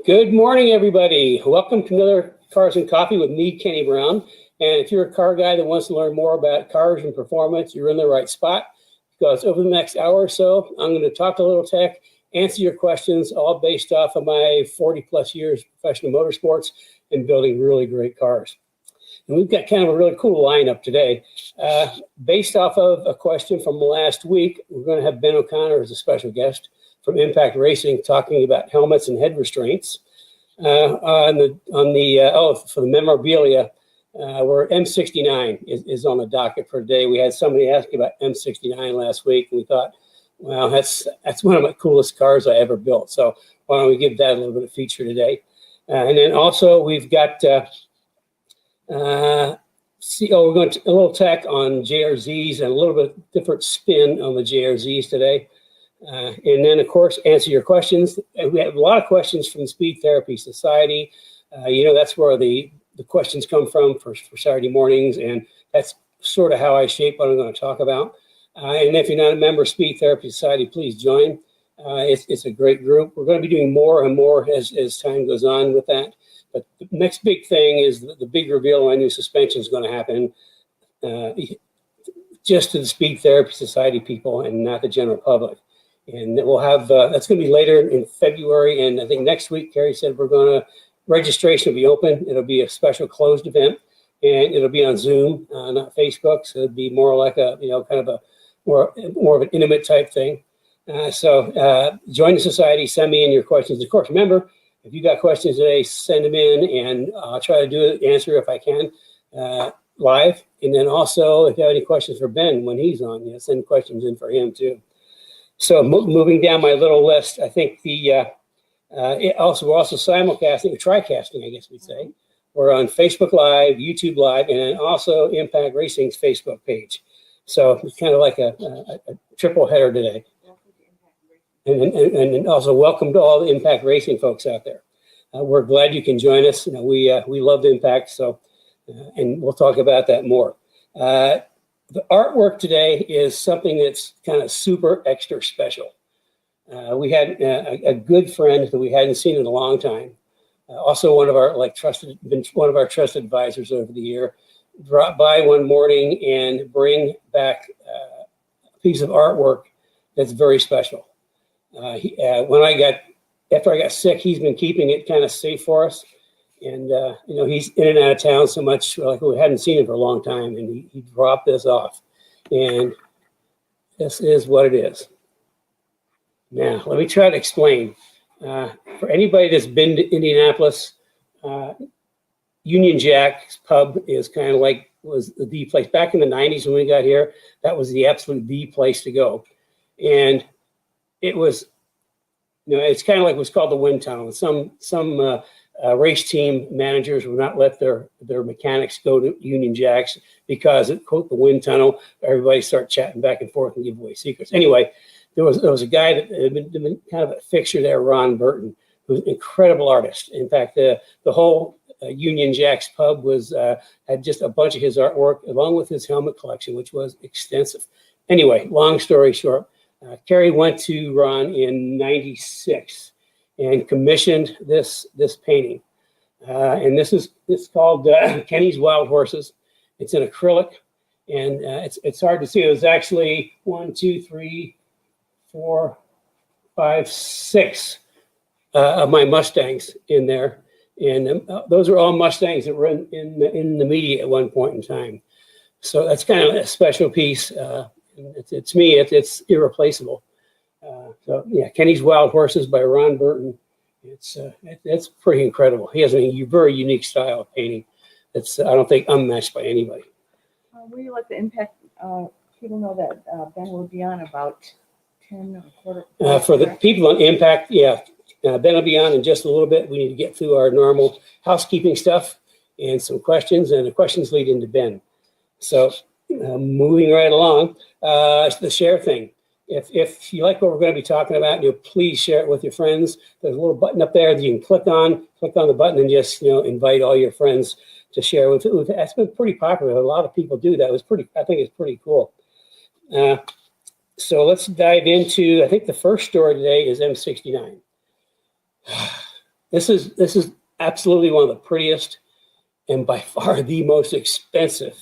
Good morning, everybody. Welcome to another Cars and Coffee with me, Kenny Brown. And if you're a car guy that wants to learn more about cars and performance, you're in the right spot, because over the next hour or so, I'm going to talk a little tech, answer your questions, all based off of my 40 plus years of professional motorsports and building really great cars. And we've got kind of a really cool lineup today. Based off of a question from last week, we're going to have Ben O'Connor as a special guest from Impact Racing, talking about helmets and head restraints. For the memorabilia, where M69 is on the docket for today. We had somebody ask about M69 last week, and we thought, wow, that's one of my coolest cars I ever built. So why don't we give that a little bit of feature today? And then also we've got we're going to a little tech on JRZs and a little bit different spin on the JRZs today. And then, of course, answer your questions. And we have a lot of questions from the Speed Therapy Society. That's where the questions come from for Saturday mornings, and that's sort of how I shape what I'm going to talk about. And if you're not a member of Speed Therapy Society, please join. It's a great group. We're going to be doing more and more as time goes on with that. But the next big thing is the big reveal of my new suspension is going to happen just to the Speed Therapy Society people and not the general public. And we'll have, that's going to be later in February. And I think next week, Carrie said registration will be open. It'll be a special closed event, and it'll be on Zoom, not Facebook. So it'll be more like kind of a more of an intimate type thing. So join the society, send me in your questions. Of course, remember, if you got questions today, send them in, and I'll try to answer if I can live. And then also, if you have any questions for Ben when he's on, send questions in for him too. So moving down my little list, I think we're also simulcasting, tricasting, I guess we'd say. We're on Facebook Live, YouTube Live, and then also Impact Racing's Facebook page. So it's kind of like a triple header today. And also welcome to all the Impact Racing folks out there. We're glad you can join us. We love Impact, so and we'll talk about that more. The artwork today is something that's kind of super extra special. We had a good friend that we hadn't seen in a long time. Also one of our trusted advisors over the year, drop by one morning and bring back a piece of artwork that's very special. After I got sick, he's been keeping it kind of safe for us. And, he's in and out of town so much, we hadn't seen him for a long time, and he dropped this off. And this is what it is. Now, let me try to explain. For anybody that's been to Indianapolis, Union Jack's pub is kind of was the place. Back in the 90s when we got here, that was the absolute the place to go. And it was, it's kind of like what's called the wind tunnel. Some race team managers would not let their mechanics go to Union Jacks because it quote the wind tunnel. Everybody start chatting back and forth and give away secrets. Anyway, there was a guy that had been kind of a fixture there, Ron Burton, who's an incredible artist. In fact, the whole Union Jacks pub had just a bunch of his artwork along with his helmet collection, which was extensive. Anyway, long story short, Kerry went to Ron in '96. And commissioned this painting, and it's called Kenny's Wild Horses. It's in acrylic, and it's hard to see. It was actually 1, 2, 3, 4, 5, 6 of my Mustangs in there, and those are all Mustangs that were in the media at one point in time. So that's kind of a special piece. It's me. It's irreplaceable. Kenny's Wild Horses by Ron Burton. It's pretty incredible. He has a very unique style of painting that's I don't think unmatched by anybody. Will you let the Impact people know that Ben will be on about 10 or quarter? For the people on Impact, Ben will be on in just a little bit. We need to get through our normal housekeeping stuff and some questions, and the questions lead into Ben. So moving right along, the share thing. If you like what we're going to be talking about, please share it with your friends. There's a little button up there that you can click on the button and just invite all your friends to share with it. That's been pretty popular. A lot of people do that. I think it's pretty cool. So let's dive into, I think the first story today is M69. This is absolutely one of the prettiest and by far the most expensive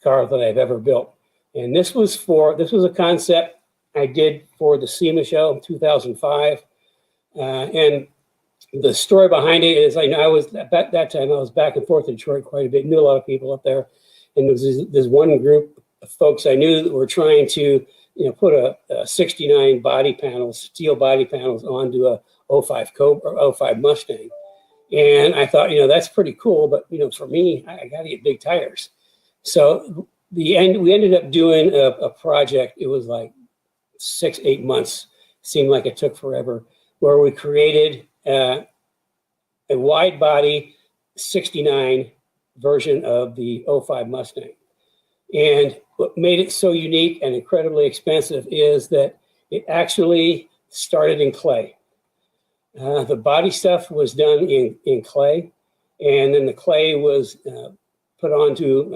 car that I've ever built. And this was a concept I did for the SEMA show in 2005. And the story behind it is, I was at that time, I was back and forth in Detroit quite a bit, knew a lot of people up there. And there was this one group of folks I knew that were trying to, put a 69 body panels, steel body panels onto a 05 Cobra or 05 Mustang. And I thought, that's pretty cool, but, for me, I got to get big tires. So we ended up doing a project. It was like 6-8 months, seemed like it took forever, where we created a wide body 69 version of the 05 Mustang. And what made it so unique and incredibly expensive is that it actually started in clay. The body stuff was done in clay, and then the clay was put onto,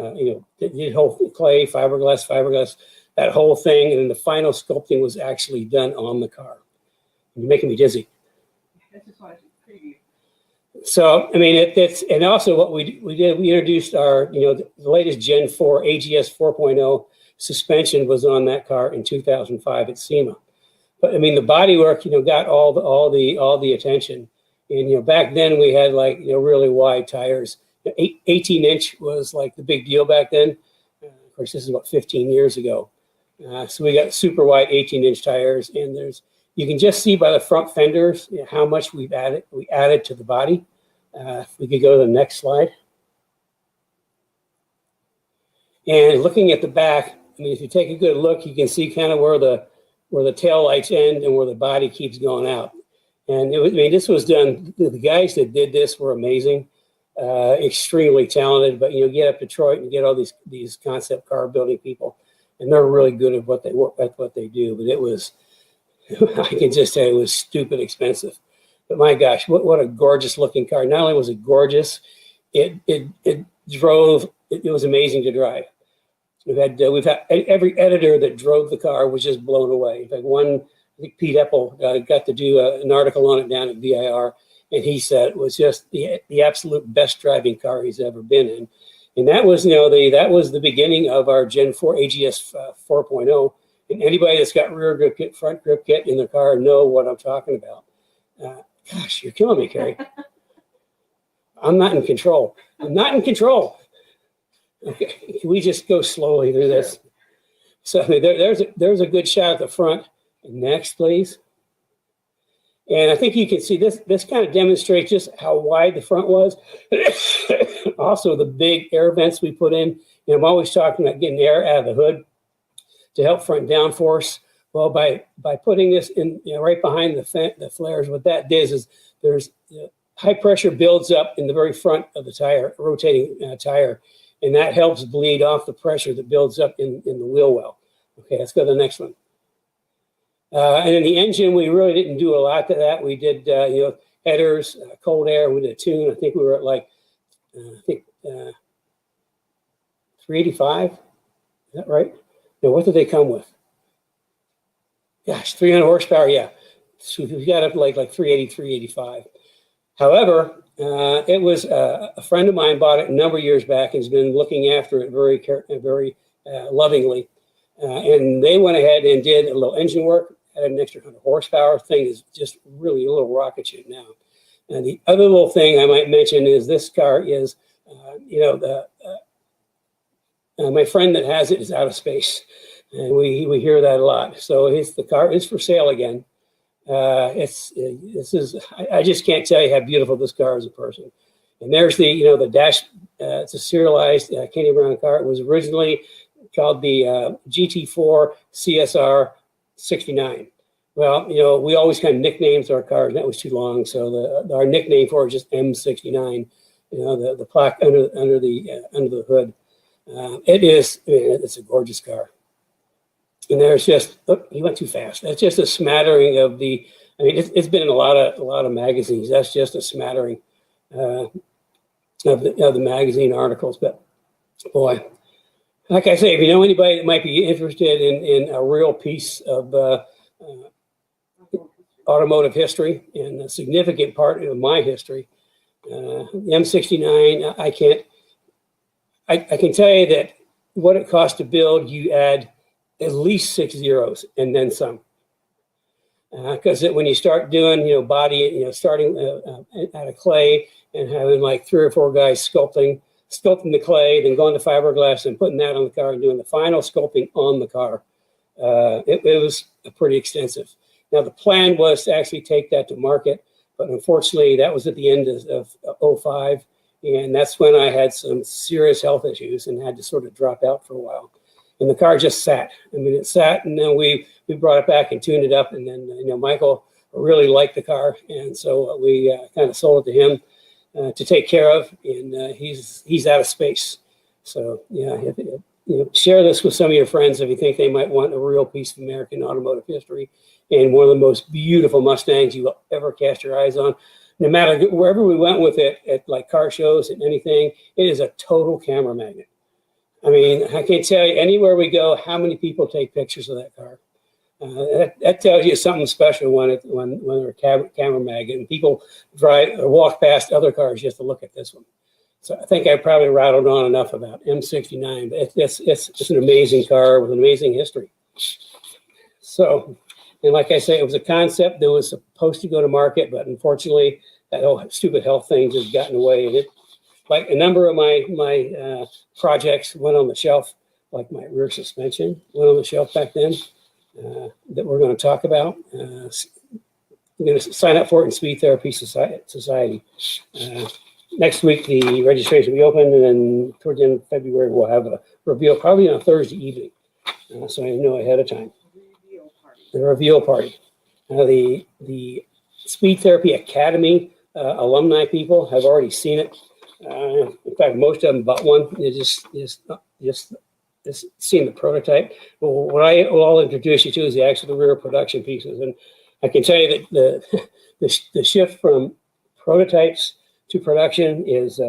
the whole clay, fiberglass, that whole thing, and then the final sculpting was actually done on the car. You're making me dizzy. That's just wanted to preview. So, it's, and also what we did, we introduced our, the latest Gen 4 AGS 4.0 suspension was on that car in 2005 at SEMA. But the bodywork, got all the attention. And, back then we had really wide tires. 18-inch was like the big deal back then. Of course, this is about 15 years ago. So we got super wide 18-inch tires, and you can just see by the front fenders how much we added to the body. If we could go to the next slide. And looking at the back, if you take a good look, you can see kind of where the tail lights end and where the body keeps going out. And this was done. The guys that did this were amazing, extremely talented. But get up to Detroit and get all these concept car building people, and they're really good at what they do. But it was, I can just tell you, it was stupid expensive. But my gosh, what a gorgeous looking car! Not only was it gorgeous, it drove. It was amazing to drive. We've had every editor that drove the car was just blown away. In fact, I think Pete Epple got to do an article on it down at VIR, and he said it was just the absolute best driving car he's ever been in. And that was that was the beginning of our Gen 4 AGS 4.0. And anybody that's got rear grip kit, front grip kit in their car know what I'm talking about. Gosh, you're killing me, Carrie. I'm not in control. Okay, can we just go slowly through this? So there's a good shot at the front. Next, please. And I think you can see this kind of demonstrates just how wide the front was. Also, the big air vents we put in. I'm always talking about getting air out of the hood to help front downforce. Well, by putting this in right behind the flares, what that does is there's high pressure builds up in the very front of the tire, rotating tire, and that helps bleed off the pressure that builds up in the wheel well. Okay, let's go to the next one. And in the engine, we really didn't do a lot to that. We did headers, cold air. We did a tune. I think we were at 385. Is that right? No, what did they come with? Gosh, 300 horsepower. Yeah, so we got up to like 380, 385. However, it was a friend of mine bought it a number of years back and has been looking after it very lovingly. And they went ahead and did a little engine work, had an extra 100 horsepower. Thing is just really a little rocket ship now. And the other little thing I might mention is this car is, my friend that has it is out of space. And we hear that a lot. So the car is for sale again. I just can't tell you how beautiful this car is in person. And there's the dash. It's a serialized Kenny Brown car. It was originally called the GT4 CSR 69. Well, we always kind of nicknames our cars. That was too long, so our nickname for it is just M69. The plaque under the hood. It's a gorgeous car. And there's just, he went too fast. That's just a smattering of it's been in a lot of magazines. That's just a smattering of the magazine articles. But boy, like I say, if you know anybody that might be interested in a real piece of automotive history and a significant part of my history. The M69, I can tell you that what it costs to build, you add at least 6 zeros and then some. Because when you start doing, body, starting out of clay and having like 3 or 4 guys sculpting the clay, then going to fiberglass and putting that on the car and doing the final sculpting on the car, it was pretty extensive. Now, the plan was to actually take that to market, but unfortunately, that was at the end of 05, and that's when I had some serious health issues and had to sort of drop out for a while. And the car just sat. I mean, it sat, and then we brought it back and tuned it up, and then Michael really liked the car, and so we kind of sold it to him to take care of, and he's out of space. So yeah, share this with some of your friends if you think they might want a real piece of American automotive history and one of the most beautiful Mustangs you will ever cast your eyes on. No matter wherever we went with it, at like car shows and anything, it is a total camera magnet. I mean, I can't tell you anywhere we go how many people take pictures of that car. That tells you something special when they're a camera magnet and people drive or walk past other cars just to look at this one. So I think I probably rattled on enough about M69, but it's an amazing car with an amazing history. So, and like I say, it was a concept that was supposed to go to market, but unfortunately, that whole stupid health thing just got in the way. And it, like a number of my projects went on the shelf, like my rear suspension went on the shelf back then, that we're going to talk about. I'm going to sign up for it in Speed Therapy Society. Next week, the registration will be open, and then towards the end of February, we'll have a reveal, probably on a Thursday evening. So I know ahead of time. The reveal party. The Speed Therapy Academy alumni people have already seen it. In fact, most of them bought one. They just seeing the prototype. Well, what I'll introduce you to is the rear production pieces, and I can tell you that the shift from prototypes to production is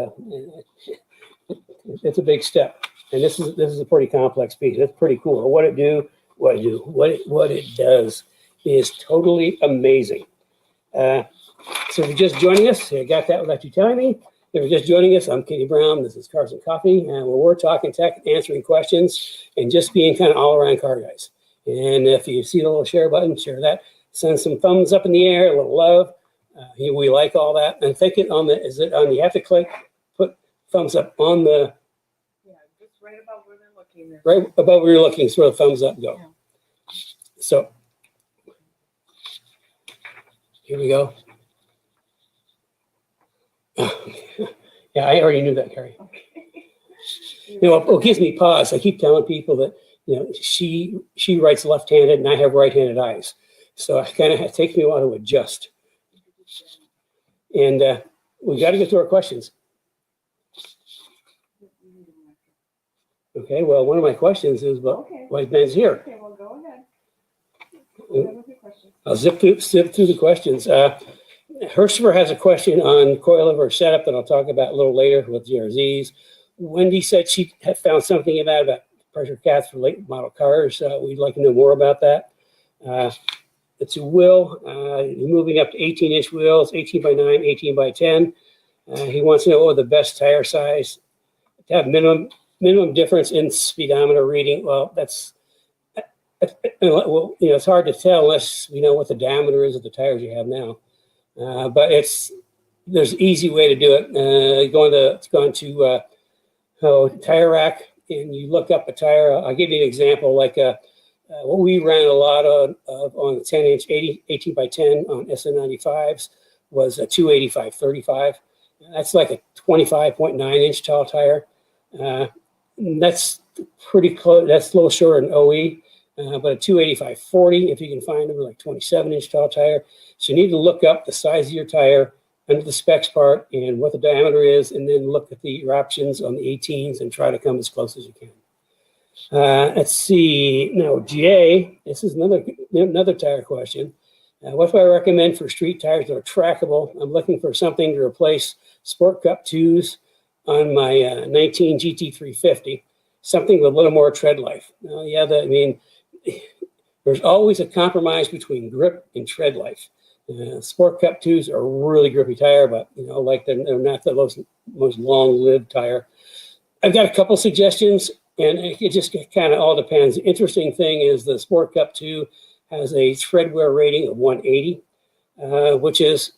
it's a big step, and this is a pretty complex piece. It's pretty cool. What it does is totally amazing. So if you're just joining us, I got that without you telling me. If you're just joining us, I'm Kenny Brown. This is Cars and Coffee, and we're talking tech, answering questions, and just being kind of all around car guys. And if you see the little share button, share that. Send some thumbs up in the air, a little love. We like all that. And think it on you have to put thumbs up on the. Yeah, just right about where they're looking. Right above where you're looking, so where the thumbs up go. Yeah. So here we go. Yeah, I already knew that, Carrie. Okay. What gives me pause, I keep telling people that she writes left-handed and I have right-handed eyes, so it takes me a while to adjust. And we got to get to our questions. Okay. Well, one of my questions is why Ben's here. Okay. Well, go ahead. Go ahead with your questions. I'll zip through the questions. Herschler has a question on Coli-Over setup that I'll talk about a little later with GRZs. Wendy said she had found something about pressure cats for late model cars. We'd like to know more about that. It's a wheel, moving up to 18-inch wheels, 18 by 9, 18 by 10. He wants to know what the best tire size to have minimum difference in speedometer reading. Well, it's hard to tell unless we know what the diameter is of the tires you have now. But there's an easy way to do it. Going to Tire Rack, and you look up a tire. I'll give you an example. Like what we ran a lot on the 10-inch 18 by 10 on SN95s was a 285/35. That's like a 25.9-inch tall tire. That's pretty close. That's a little shorter than OE. But a 285/40, if you can find them, like 27-inch tall tire. So you need to look up the size of your tire under the specs part and what the diameter is, and then look at the options on the 18s and try to come as close as you can. Let's see. Now, Jay, this is another tire question. What do I recommend for street tires that are trackable? I'm looking for something to replace Sport Cup 2s on my 19 GT350, something with a little more tread life. There's always a compromise between grip and tread life. Sport Cup 2s are a really grippy tire, but like they're not the most long-lived tire. I've got a couple suggestions, and it just kind of all depends. The interesting thing is the Sport Cup 2 has a tread wear rating of 180, which is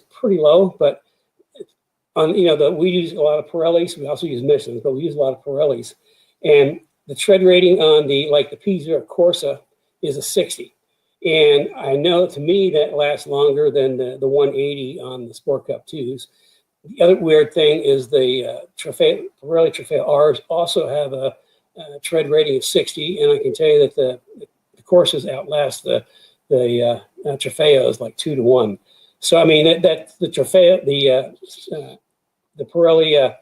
pretty low, but on we use a lot of Pirellis. We also use Michelin, but we use a lot of Pirellis, and the tread rating on the P0 Corsa is a 60. And I know, to me, that lasts longer than the 180 on the Sport Cup 2s. The other weird thing is the Pirelli Trofeo Rs also have a tread rating of 60, and I can tell you that the Corsas outlast the Trofeos like 2-1. So I mean that the Trofeo, the Pirelli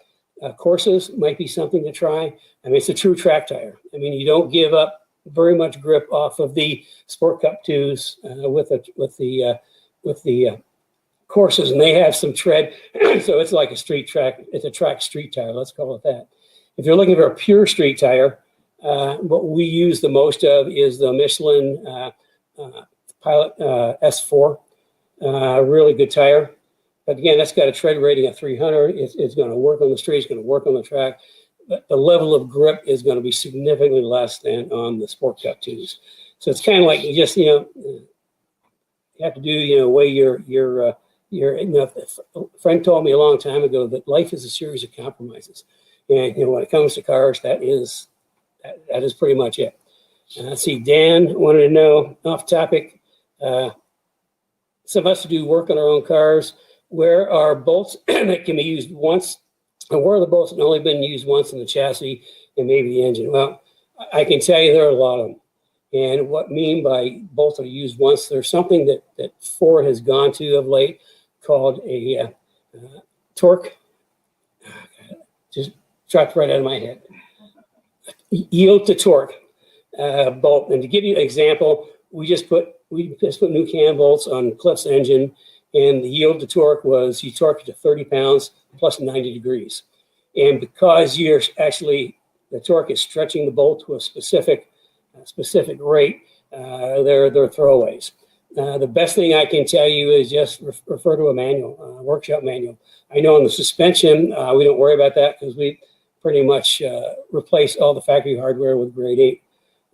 Corsas might be something to try. I mean, it's a true track tire. I mean, you don't give up very much grip off of the Sport Cup 2s with the Corsas, and they have some tread, so it's like a street track. It's a track street tire. Let's call it that. If you're looking for a pure street tire, what we use the most of is the Michelin Pilot S4. Really good tire, but again, that's got a tread rating of 300. It's going to work on the street. It's going to work on the track. But the level of grip is going to be significantly less than on the Sport Cup 2s. So it's kind of like you just, you have to do, weigh your a friend told me a long time ago that life is a series of compromises. And, when it comes to cars, that is pretty much it. Let's see, Dan wanted to know, off topic, some of us do work on our own cars. Where are bolts that can be used once? And where are the bolts that have only been used once in the chassis and maybe the engine? Well, I can tell you there are a lot of them. And what I mean by bolts that are used once, there's something that Ford has gone to of late called a torque. Just dropped right out of my head. Yield to torque bolt. And to give you an example, we just put new cam bolts on Cliff's engine, and the yield to torque was you torque it to 30 pounds plus 90 degrees. And because the torque is stretching the bolt to a specific rate, they're throwaways. The best thing I can tell you is just refer to a manual, workshop manual. I know on the suspension, we don't worry about that because we pretty much replace all the factory hardware with grade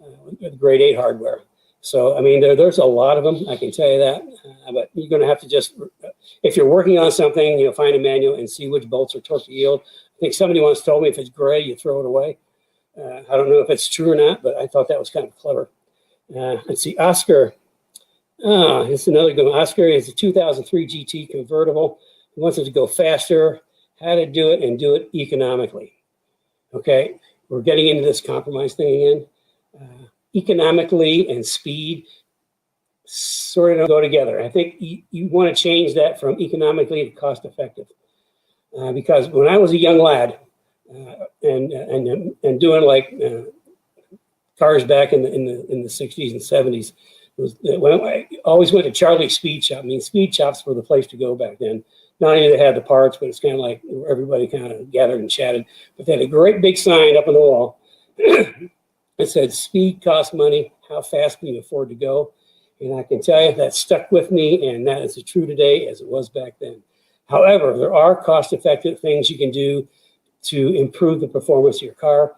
8 hardware. So, I mean, there's a lot of them, I can tell you that. But you're going to have to just, if you're working on something, find a manual and see which bolts are torque to yield. I think somebody once told me if it's gray, you throw it away. I don't know if it's true or not, but I thought that was kind of clever. Let's see, Oscar. It's another good one. Oscar is a 2003 GT convertible. He wants it to go faster, how to do it, and do it economically. Okay, we're getting into this compromise thing again. Economically and speed sort of go together. I think you want to change that from economically to cost effective. Because when I was a young lad and doing cars back in the 60s and 70s, when I always went to Charlie's Speed Shop. I mean, speed shops were the place to go back then. Not only they had the parts, but it's kind of like everybody kind of gathered and chatted. But they had a great big sign up on the wall. It said, "Speed costs money. How fast can you afford to go?" And I can tell you that stuck with me, and that is as true today as it was back then. However, there are cost-effective things you can do to improve the performance of your car.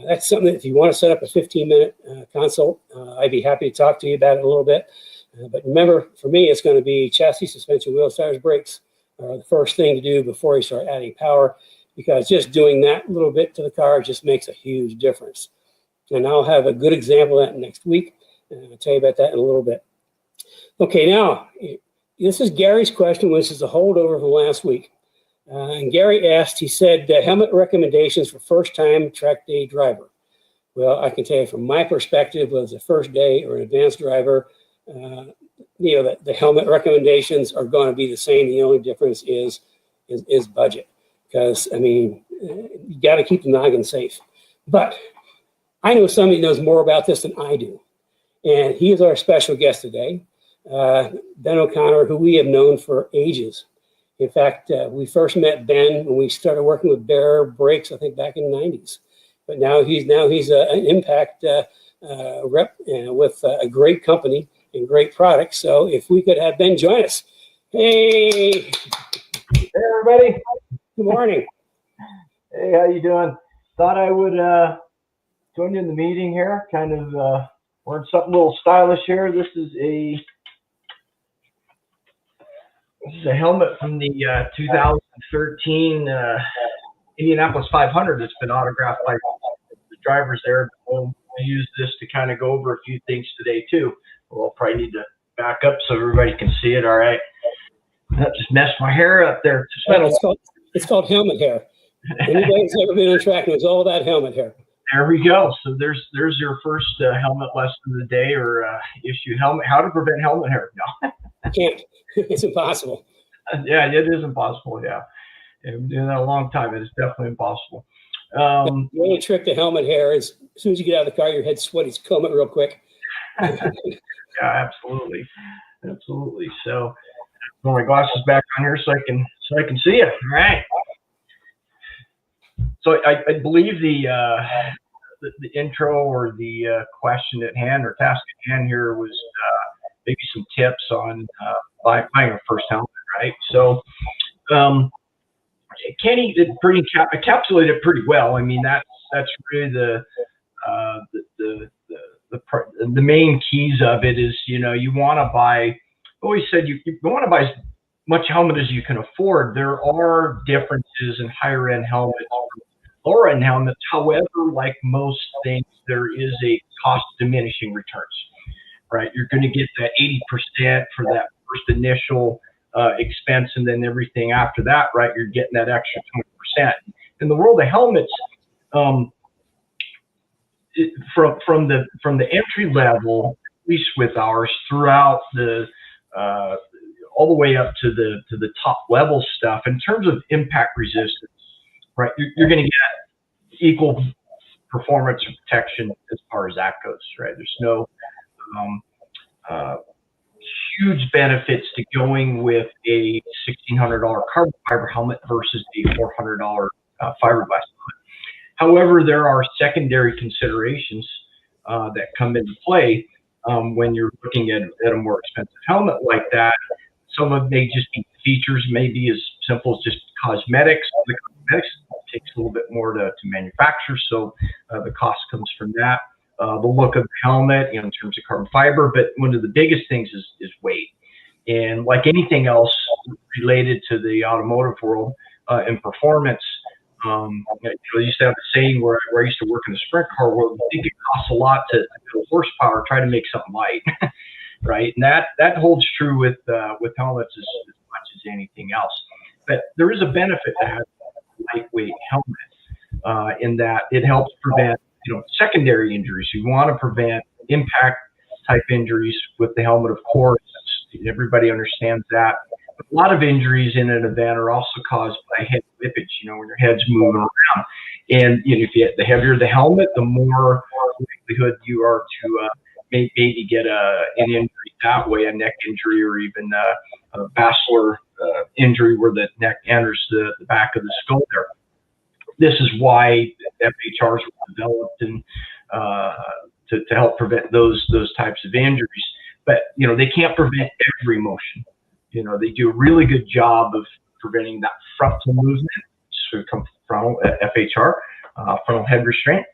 That's something that if you want to set up a 15-minute consult, I'd be happy to talk to you about it a little bit. But remember, for me, it's going to be chassis, suspension, wheels, tires, brakes are the first thing to do before you start adding power, because just doing that little bit to the car just makes a huge difference. And I'll have a good example of that next week. I'll tell you about that in a little bit. Okay, now, this is Gary's question, which is a holdover from last week. And Gary asked, he said, helmet recommendations for first-time track day driver. Well, I can tell you from my perspective, as a first day or an advanced driver, the helmet recommendations are going to be the same. The only difference is budget. Because, I mean, you got to keep the noggin safe. But I know somebody knows more about this than I do. And he is our special guest today, Ben O'Connor, who we have known for ages. In fact, we first met Ben when we started working with Bear Brakes, I think back in the 90s. But now he's an Impact rep with a great company, and great products. So if we could have Ben join us. Hey, Hey everybody. good morning. Hey, how you doing? Thought I would join you in the meeting here. Kind of wearing something a little stylish here. This is a helmet from the 2013 Indianapolis 500 that's been autographed by the drivers there. We'll use this to kind of go over a few things today too. We'll probably need to back up so everybody can see it. All right. That just messed my hair up there. It's called helmet hair. Anybody who's ever been on track knows all about helmet hair. There we go. So there's your first helmet lesson of the day, or issue helmet. How to prevent helmet hair? No, Can't. It's impossible. Yeah, it is impossible. Yeah, I've been doing that a long time. It is definitely impossible. The only trick to helmet hair is as soon as you get out of the car, your head's sweaty. Just comb it real quick. Yeah, absolutely, absolutely. So, put my glasses back on here so I can see it. All right. So I believe the intro or the question at hand or task at hand here was maybe some tips on buying a first helmet, right? So Kenny did encapsulated it pretty well. I mean, that's really the main keys of it is, you know, you want to buy. I always said you want to buy as much helmet as you can afford. There are differences in higher end helmets, lower end helmets. However, like most things, there is a cost diminishing returns, right? You're going to get that 80% for that first initial expense, and then everything after that, right? You're getting that extra 20%. In the world of helmets, from the entry level, at least with ours, throughout the all the way up to the top level stuff, in terms of impact resistance, right? You're going to get equal performance and protection as far as that goes, right? There's no huge benefits to going with a $1,600 carbon fiber helmet versus a $400 fiberglass helmet. However, there are secondary considerations that come into play when you're looking at a more expensive helmet like that. Some of it may just be features, maybe as simple as just cosmetics. The cosmetics takes a little bit more to manufacture, so the cost comes from that. The look of the helmet, you know, in terms of carbon fiber, but one of the biggest things is weight. And like anything else related to the automotive world and performance, I used to have a saying where I used to work in the sprint car world. I think it costs a lot to build horsepower, try to make something light, right? And that holds true with helmets as much as anything else. But there is a benefit to having a lightweight helmet in that it helps prevent, you know, secondary injuries. You want to prevent impact type injuries with the helmet, of course. Everybody understands that. But a lot of injuries in an event are also caused by head whippage, you know, when your head's moving around. And you know, the heavier the helmet, the more likelihood you are to maybe get an injury that way, a neck injury, or even a basilar injury where the neck enters the back of the skull there. This is why FHRs were developed and to help prevent those types of injuries. But you know, they can't prevent every motion. You know, they do a really good job of preventing that frontal movement. So it comes from FHR, frontal head restraint,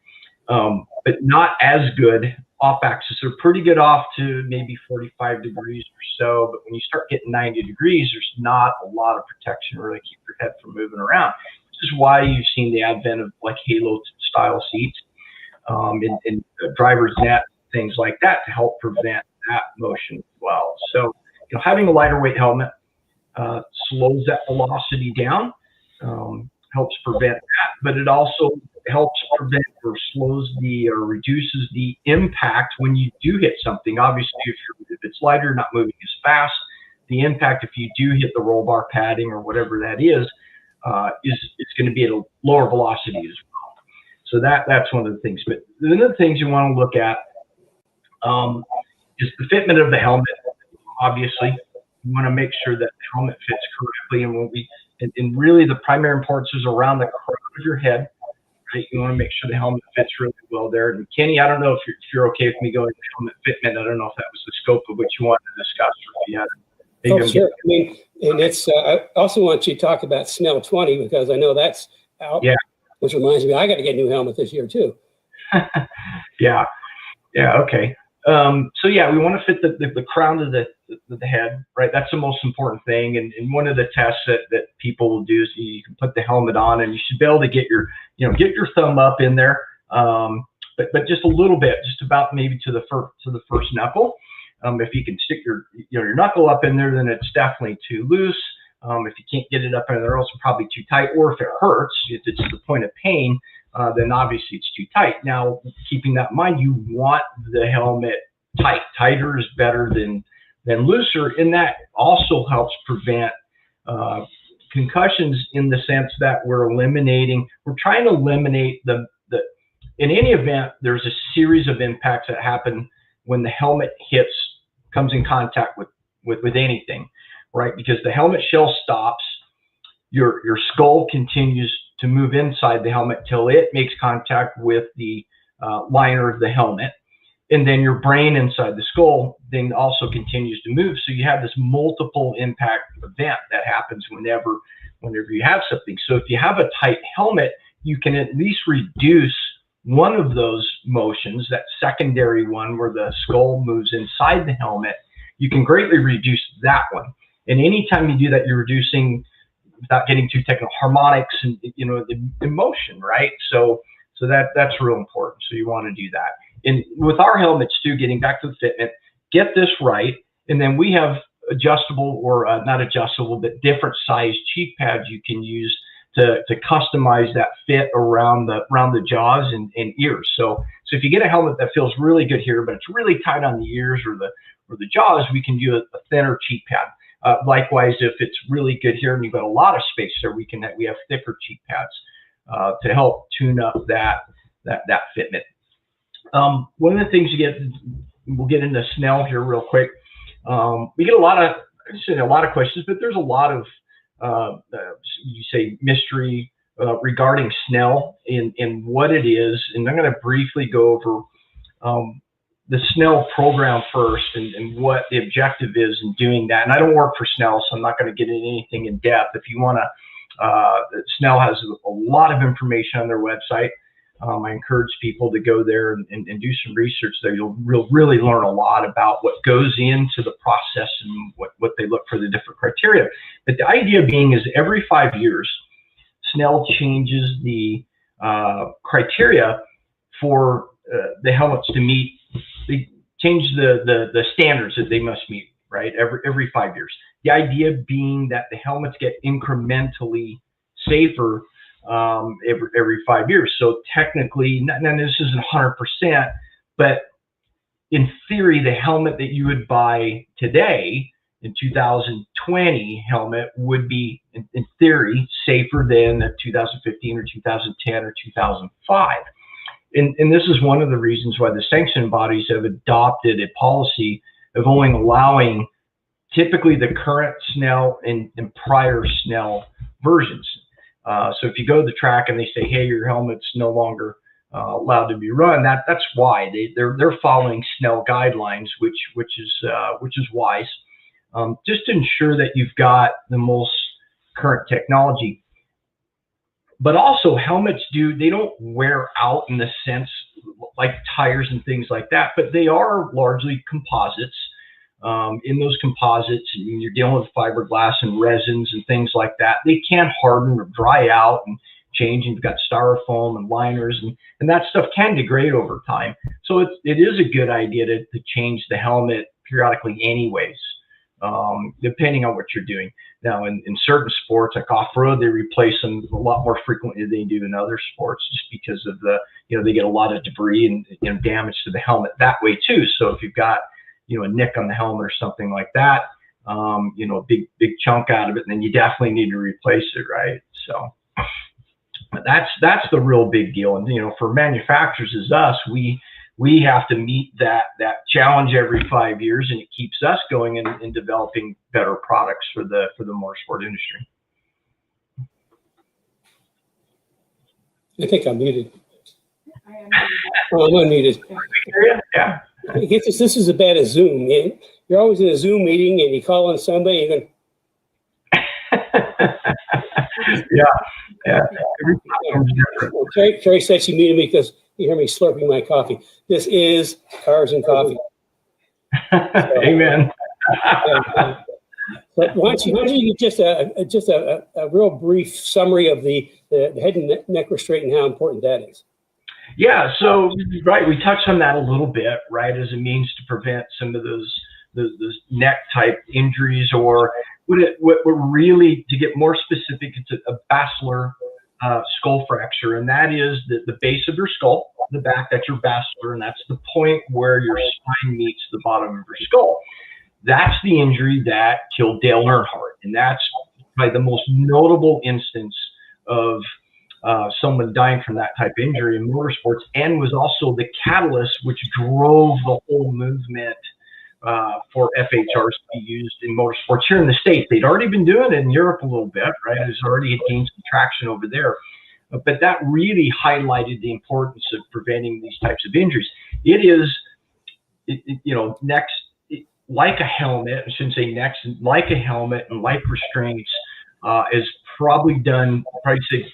but not as good off axis. They're pretty good off to maybe 45 degrees or so. But when you start getting 90 degrees, there's not a lot of protection to really keep your head from moving around. This is why you've seen the advent of like halo style seats and driver's net, things like that to help prevent that motion as well. So, you know, having a lighter weight helmet slows that velocity down, helps prevent that, but it also helps prevent or slows or reduces the impact when you do hit something. Obviously, if it's lighter, not moving as fast, the impact if you do hit the roll bar padding or whatever that is it's going to be at a lower velocity as well. So that's one of the things. But one of the things you want to look at is the fitment of the helmet. Obviously, you want to make sure that the helmet fits correctly and really the primary importance is around the crown of your head. Right? You want to make sure the helmet fits really well there. And Kenny, I don't know if you're okay with me going to helmet fitment. I don't know if that was the scope of what you wanted to discuss, or if you had Oh, sure. I mean, and it's, I also want you to talk about Snell 20, because I know that's out. Yeah. Which reminds me, I got to get a new helmet this year too. Yeah. Okay. So yeah, we want to fit the crown of the head, right? That's the most important thing. And one of the tests that people will do is you can put the helmet on, and you should be able to get your thumb up in there. But just a little bit, just about maybe to the first knuckle. If you can stick your knuckle up in there, then it's definitely too loose. If you can't get it up in there, it's probably too tight. Or if it hurts, if it's to the point of pain, then obviously it's too tight. Now, keeping that in mind, you want the helmet tight. Tighter is better than looser, and that also helps prevent concussions, in the sense that we're trying to eliminate in any event, there's a series of impacts that happen when the helmet comes in contact with anything, right? Because the helmet shell stops, your skull continues to move inside the helmet till it makes contact with the liner of the helmet, and then your brain inside the skull then also continues to move. So you have this multiple impact event that happens whenever you have something. So if you have a tight helmet, you can at least reduce one of those motions, that secondary one where the skull moves inside the helmet. You can greatly reduce that one. And anytime you do that, you're reducing, without getting too technical, harmonics and the motion, right? So that's real important. So you want to do that. And with our helmets too, getting back to the fitment, get this right. And then we have adjustable, or not adjustable, but different size cheek pads you can use to customize that fit around the jaws and ears. So if you get a helmet that feels really good here, but it's really tight on the ears or the jaws, we can do a thinner cheek pad. Likewise, if it's really good here and you've got a lot of space there, we have thicker cheek pads to help tune up that fitment. One of the things we'll get into Snell here real quick. We get a lot of questions, but there's a lot of mystery regarding Snell and what it is. And I'm going to briefly go over the Snell program first and what the objective is in doing that. And I don't work for Snell, so I'm not going to get into anything in depth. If you want to, Snell has a lot of information on their website. I encourage people to go there and do some research there. You'll really learn a lot about what goes into the process and what they look for, the different criteria. But the idea being is every 5 years, Snell changes the criteria for the helmets to meet. They change the standards that they must meet, right? Every 5 years. The idea being that the helmets get incrementally safer every 5 years. So technically, and this isn't 100%, but in theory, the helmet that you would buy today in 2020 helmet would be, in theory, safer than a 2015 or 2010 or 2005. And this is one of the reasons why the sanction bodies have adopted a policy of only allowing typically the current Snell and prior Snell versions. So if you go to the track and they say, hey, your helmet's no longer allowed to be run, that's why they're following Snell guidelines, which is wise, just to ensure that you've got the most current technology. But also helmets they don't wear out in the sense like tires and things like that, but they are largely composites. In those composites, you're dealing with fiberglass and resins and things like that. They can harden or dry out and change. You've got styrofoam and liners, and that stuff can degrade over time. So it is a good idea to change the helmet periodically anyways, depending on what you're doing. Now, in certain sports like off-road, they replace them a lot more frequently than they do in other sports, just because of they get a lot of debris and damage to the helmet that way too. So if you've got a nick on the helmet or something like that, a big chunk out of it, then you definitely need to replace it, right? So that's the real big deal. And for manufacturers as us, we have to meet that challenge every 5 years, and it keeps us going in developing better products for the motorsport industry. I think I'm muted. I am. Oh, I'm unmuted. Yeah. This is as bad as Zoom. You're always in a Zoom meeting and you call on somebody and Yeah. Carrie said she muted me because you hear me slurping my coffee. This is Cars and Coffee. Amen. But why don't you give just a real brief summary of the head and neck restraint and how important that is? Yeah, so right, we touched on that a little bit, right, as a means to prevent some of those neck type injuries, or what really, to get more specific, it's a basilar skull fracture, and that is the base of your skull, the back, that's your basilar, and that's the point where your spine meets the bottom of your skull. That's the injury that killed Dale Earnhardt, and that's probably the most notable instance of someone dying from that type of injury in motorsports, and was also the catalyst which drove the whole movement for FHRs to be used in motorsports here in the States. They'd already been doing it in Europe a little bit, right? It's already gained some traction over there. But that really highlighted the importance of preventing these types of injuries. It is, like a helmet, I shouldn't say next, like a helmet and like restraints, is probably say,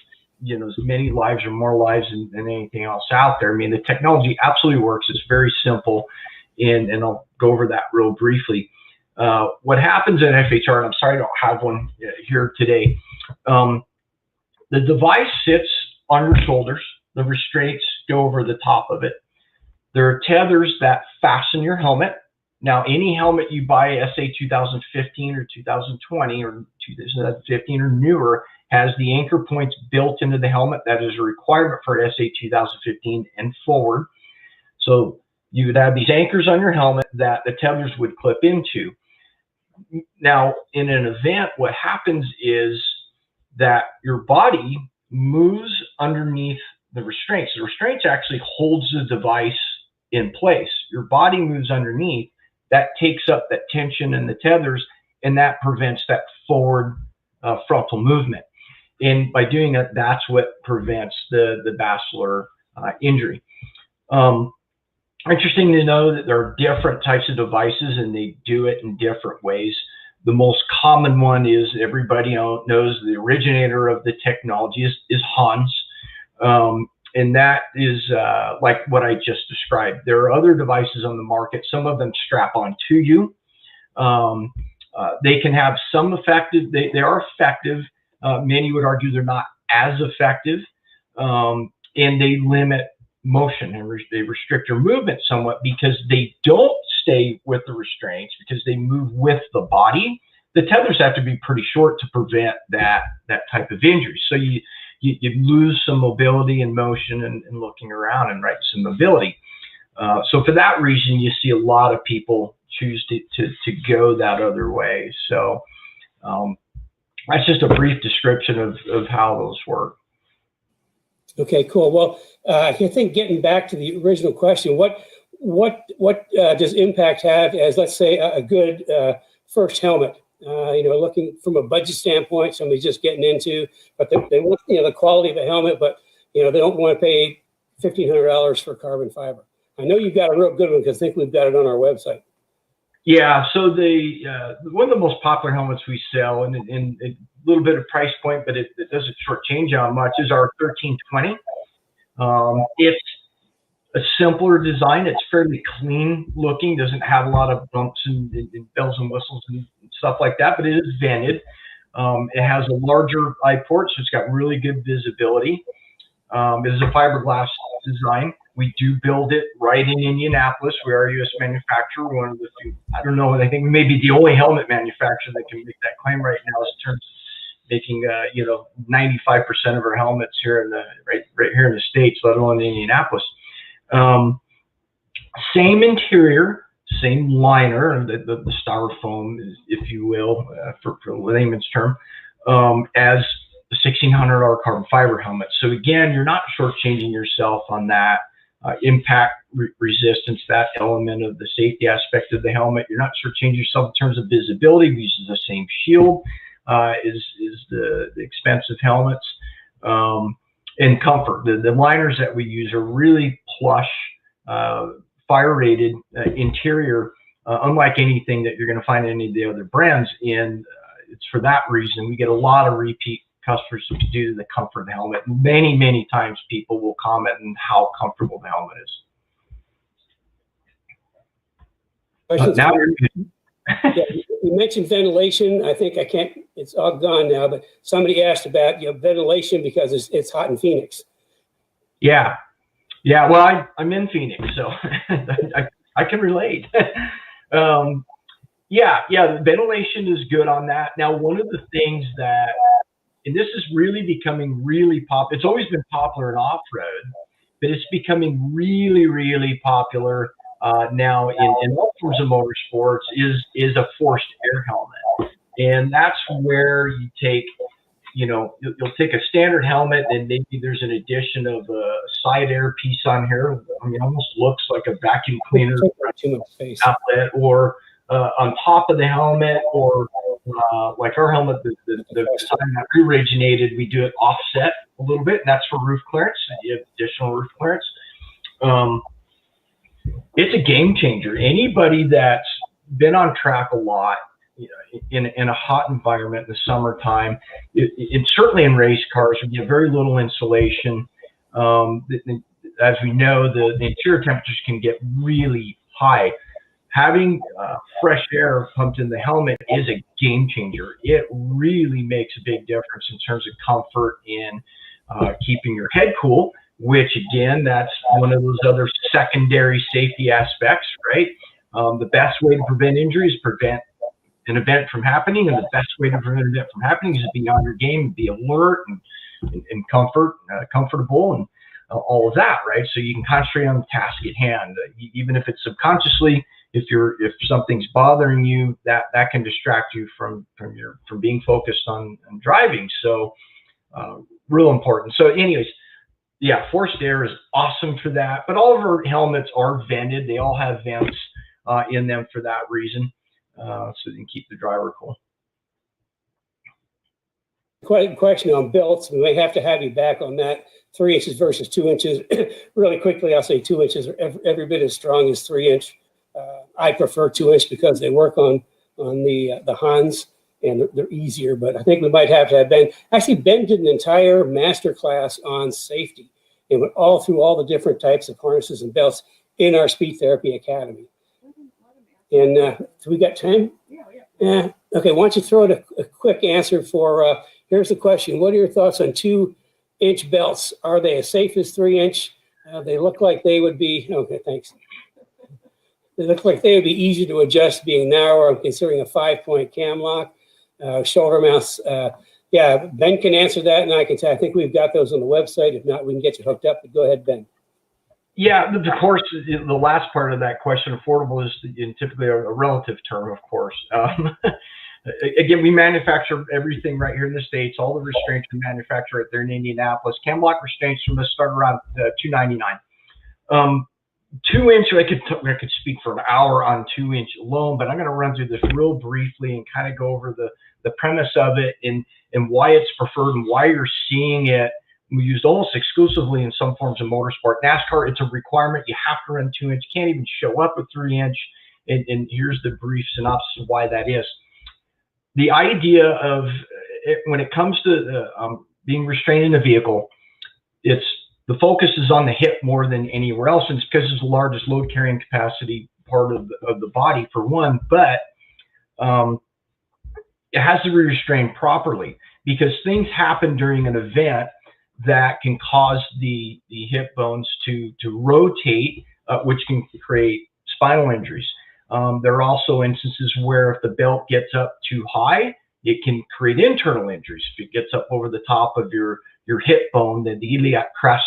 as many lives or more lives than anything else out there. I mean, the technology absolutely works. It's very simple, and I'll go over that real briefly. What happens in FHR, and I'm sorry I don't have one here today, the device sits on your shoulders. The restraints go over the top of it. There are tethers that fasten your helmet. Now, any helmet you buy, SA 2015 or 2020 or 2015 or newer, has the anchor points built into the helmet. That is a requirement for SA 2015 and forward. So you would have these anchors on your helmet that the tethers would clip into. Now, in an event, what happens is that your body moves underneath the restraints. The restraints actually holds the device in place. Your body moves underneath. That takes up that tension in the tethers, and that prevents that forward frontal movement. And by doing that, that's what prevents the basilar injury. Interesting to know that there are different types of devices, and they do it in different ways. The most common one is, everybody knows, the originator of the technology is Hans. And that is like what I just described. There are other devices on the market. Some of them strap on to you. They can have some effective, they are effective. Many would argue they're not as effective. And they limit motion, and they restrict your movement somewhat, because they don't stay with the restraints, because they move with the body. The tethers have to be pretty short to prevent that type of injury. So you lose some mobility and motion and looking around, and some mobility. So for that reason, you see a lot of people choose to go that other way. So that's just a brief description of how those work. Okay, cool. Well, I think getting back to the original question, what does Impact have as, let's say, a good first helmet? Looking from a budget standpoint, somebody's just getting into, but they want the quality of a helmet, but they don't want to pay $1,500 for carbon fiber. I know you've got a real good one, because I think we've got it on our website. Yeah. So one of the most popular helmets we sell, and a little bit of price point, but it doesn't shortchange on much, is our 1320. It's a simpler design. It's fairly clean looking. Doesn't have a lot of bumps and bells and whistles and stuff like that, but it is vented. It has a larger eye port, so it's got really good visibility. It is a fiberglass design. We do build it right in Indianapolis. We are a U.S. manufacturer. One of the few, I don't know, I think we may be the only helmet manufacturer that can make that claim right now, in terms of making 95% of our helmets here right here in the States, let alone in Indianapolis. Same interior, same liner, the styrofoam, if you will, for layman's term, as the $1,600 carbon fiber helmet. So again, you're not shortchanging yourself on that impact resistance, that element of the safety aspect of the helmet. You're not shortchanging yourself in terms of visibility. It uses the same shield as the expensive helmets. and comfort. The liners that we use are really plush, fire-rated interior, unlike anything that you're going to find in any of the other brands. And it's for that reason we get a lot of repeat customers due to the comfort of the helmet. Many, many times people will comment on how comfortable the helmet is. Questions? Now, Yeah, you mentioned ventilation. I think it's all gone now, but somebody asked about ventilation because it's hot in Phoenix. yeah. Well, I'm in Phoenix, so I can relate. Yeah, the ventilation is good on that. Now, one of the things that, and this is really becoming really popular. It's always been popular in off-road, but it's becoming really, really popular now in all forms of motorsports is a forced air helmet. And that's where you take, you'll take a standard helmet and maybe there's an addition of a side air piece on here. I mean, it almost looks like a vacuum cleaner Too much space. outlet, or on top of the helmet, or like our helmet, the time that we originated, we do it offset a little bit, and that's for roof clearance. You have additional roof clearance. It's a game changer. Anybody that's been on track a lot, in a hot environment in the summertime, it's certainly in race cars, we get very little insulation. As we know, the interior temperatures can get really high. Having fresh air pumped in the helmet is a game changer. It really makes a big difference in terms of comfort in keeping your head cool, which again, that's one of those other secondary safety aspects, right? The best way to prevent injury is prevent an event from happening, and the best way to prevent an event from happening is to be on your game, be alert and comfortable, and all of that, right? So you can concentrate on the task at hand, even if it's subconsciously. If something's bothering you, that can distract you from being focused on driving. So real important. So anyways, yeah, forced air is awesome for that. But all of our helmets are vented. They all have vents in them for that reason, so they can keep the driver cool. Question on belts. We may have to have you back on that. 3 inches versus 2 inches. Really quickly, I'll say 2 inches are every bit as strong as 3 inch. I prefer 2 inch because they work on the Hans and they're easier. But I think we might have to have Ben. Actually, Ben did an entire master class on safety and went all through all the different types of harnesses and belts in our Speed Therapy Academy. And so we got time? Yeah. Okay, why don't you throw it a quick answer for, here's the question. What are your thoughts on 2 inch belts? Are they as safe as 3 inch? They look like they would be, okay, thanks. They look like they would be easy to adjust, being narrower. I'm considering a 5-point cam lock, shoulder mounts. Yeah, Ben can answer that, and I can tell. I think we've got those on the website. If not, we can get you hooked up. But go ahead, Ben. Yeah, of course, the last part of that question, affordable, is typically a relative term, of course. Again, we manufacture everything right here in the States. All the restraints we manufacture right there in Indianapolis. Cam lock restraints from us start around $299. 2 inch, I could speak for an hour on 2 inch alone, but I'm going to run through this real briefly and kind of go over the premise of it and why it's preferred and why you're seeing it used almost exclusively in some forms of motorsport. NASCAR, it's a requirement. You have to run 2 inch. Can't even show up with 3 inch. And here's the brief synopsis of why that is. The idea of it, when it comes to being restrained in a vehicle, the focus is on the hip more than anywhere else, and it's because it's the largest load carrying capacity part of the body, for one, but it has to be restrained properly because things happen during an event that can cause the hip bones to rotate, which can create spinal injuries. There are also instances where if the belt gets up too high, it can create internal injuries. If it gets up over the top of your hip bone, then the iliac crest,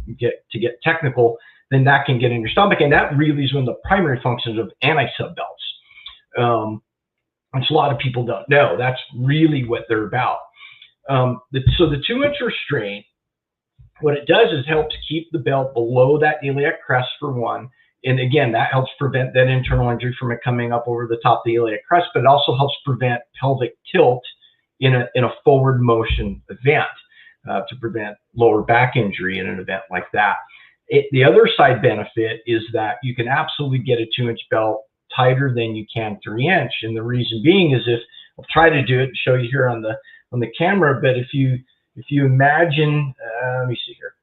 to get technical, then that can get in your stomach, and that really is one of the primary functions of anti-sub belts, which a lot of people don't know. That's really what they're about. So the 2 inch restraint, what it does is helps keep the belt below that iliac crest, for one, and again, that helps prevent that internal injury from it coming up over the top of the iliac crest, but it also helps prevent pelvic tilt in a forward motion event. to prevent lower back injury in an event like that. The other side benefit is that you can absolutely get a 2-inch belt tighter than you can 3-inch. And the reason being is, if I'll try to do it and show you here on the camera, but if you imagine, let me see here,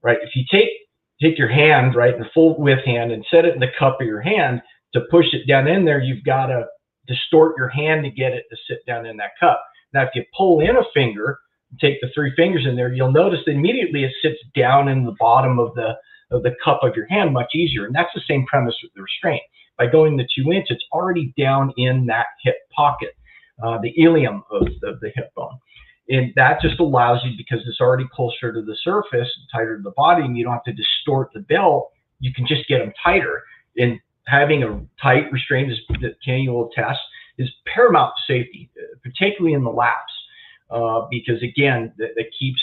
right? If you take your hand, right, the full width hand, and set it in the cup of your hand to push it down in there, you've got to distort your hand to get it to sit down in that cup. Now, if you pull in a finger, take the 3 fingers in there, you'll notice that immediately it sits down in the bottom of the cup of your hand much easier. And that's the same premise with the restraint. By going the 2-inch, it's already down in that hip pocket, the ilium of the hip bone. And that just allows you, because it's already closer to the surface, tighter to the body, and you don't have to distort the belt, you can just get them tighter. And having a tight restraint, that Kenny will attest, is paramount to safety, particularly in the laps, because again, that keeps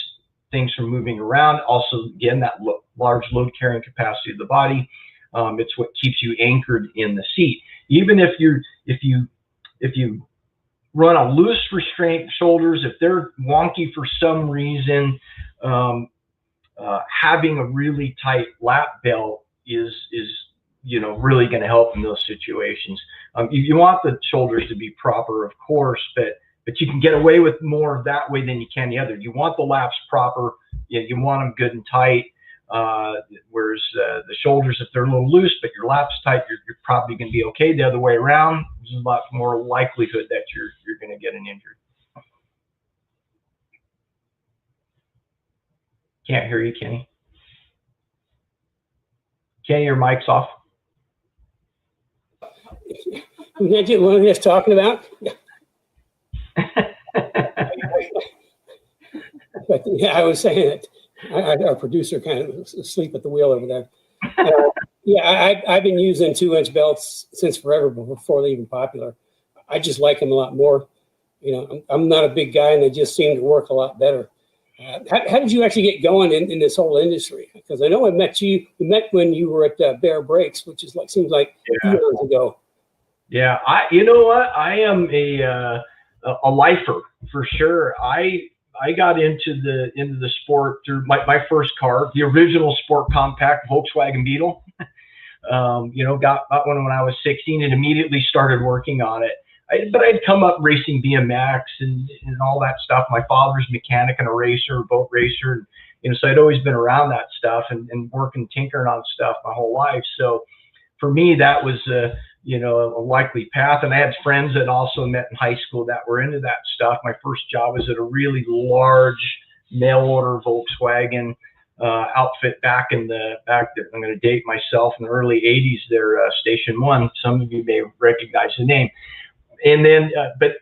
things from moving around. Also, again, that large load carrying capacity of the body, it's what keeps you anchored in the seat. Even if you run a loose restraint shoulders, if they're wonky for some reason, having a really tight lap belt is really going to help in those situations. You want the shoulders to be proper, of course, but you can get away with more that way than you can the other. You want the laps proper, you want them good and tight. Whereas the shoulders, if they're a little loose but your lap's tight, you're probably going to be okay. The other way around, there's a lot more likelihood that you're going to get an injury. Can't hear you, Kenny. Kenny, your mic's off. What are we just talking about? But yeah, I was saying that our producer kind of asleep at the wheel over there. I've been using 2-inch belts since forever, before they're even popular. I just like them a lot more. I'm not a big guy, and they just seem to work a lot better. How did you actually get going in this whole industry? Because I know we met when you were at Bear Brakes, which is seems like eons ago. Yeah, you know what? I am a lifer for sure. I got into the sport through my first car, the original sport compact Volkswagen Beetle. Got one when I was 16 and immediately started working on it. But I'd come up racing BMX and all that stuff. My father's mechanic and a racer, a boat racer. So I'd always been around that stuff and working, tinkering on stuff my whole life. So for me, that was a likely path. And I had friends that also met in high school that were into that stuff. My first job was at a really large mail order Volkswagen outfit back I'm going to date myself, in the early 80s there, Station 1. Some of you may recognize the name. And then, but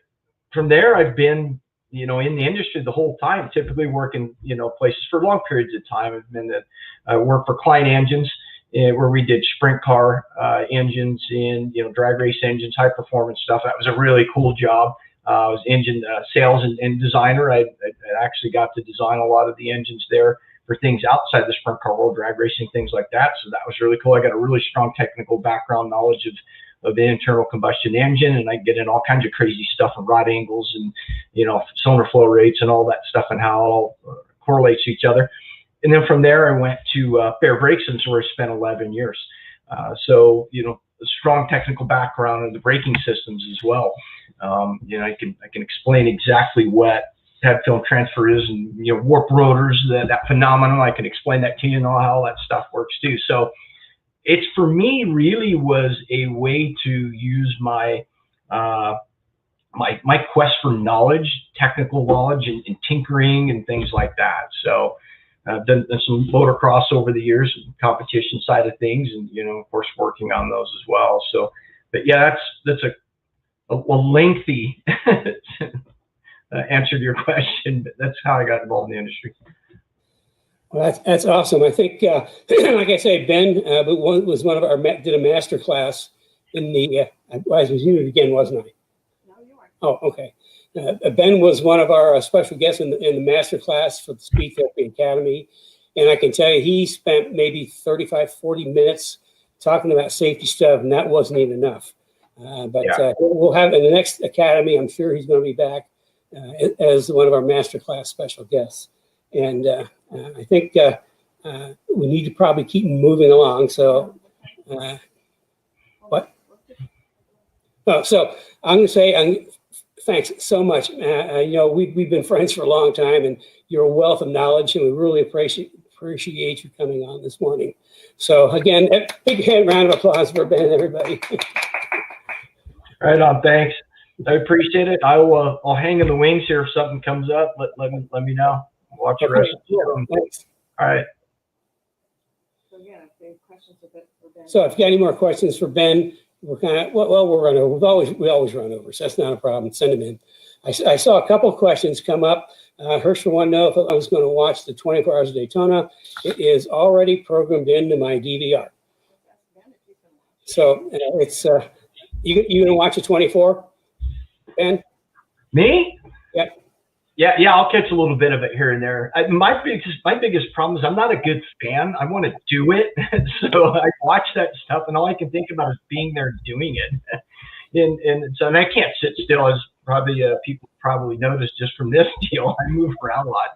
from there, I've been, in the industry the whole time, typically working, places for long periods of time. I've been work for Klein Engines, where we did sprint car engines and, drag race engines, high performance stuff. That was a really cool job. I was engine sales and designer. I actually got to design a lot of the engines there for things outside the sprint car world, drag racing, things like that. So that was really cool. I got a really strong technical background knowledge of the internal combustion engine, and I get in all kinds of crazy stuff on rod angles and, cylinder flow rates and all that stuff and how it all correlates to each other. And then from there, I went to Bear Brakes, and so I spent 11 years. So, a strong technical background in the braking systems as well. I can explain exactly what pad film transfer is and, warp rotors, that phenomenon. I can explain that to you and how all that stuff works too. So it's, for me, really was a way to use my my quest for knowledge, technical knowledge, and tinkering and things like that. So I've done some motocross over the years, competition side of things, and of course working on those as well. So, but yeah, that's a lengthy answer to your question, but that's how I got involved in the industry. Well, that's awesome. I think, like I say, Ben was one of our did a master class in the. I was you again, wasn't I? No, you weren't. Oh, okay. Ben was one of our special guests in the master class for the Speed Therapy Academy, and I can tell you he spent maybe 35, 40 minutes talking about safety stuff, and that wasn't even enough. We'll have in the next academy. I'm sure he's going to be back as one of our master class special guests. And I think we need to probably keep moving along. So, what? Oh, so I'm going to say thanks so much. You know, we've been friends for a long time, and you're a wealth of knowledge, and we really appreciate you coming on this morning. So again, a big round of applause for Ben, everybody. Right on. Thanks. I appreciate it. I'll hang in the wings here if something comes up. Let me know. Watch the rest of the show. Thanks. All right. So yeah, if they have questions for Ben. So if you got any more questions for Ben, we're kind of we'll run over. We always run over, so that's not a problem. Send them in. I saw a couple of questions come up. Herschel wanted to know if I was going to watch the 24 Hours of Daytona. It is already programmed into my DVR. So it's you gonna watch the 24, Ben? Me? Yeah. Yeah, I'll catch a little bit of it here and there. My biggest problem is I'm not a good fan. I want to do it, so I watch that stuff, and all I can think about is being there doing it. And I can't sit still, as probably people probably noticed just from this deal. I move around a lot.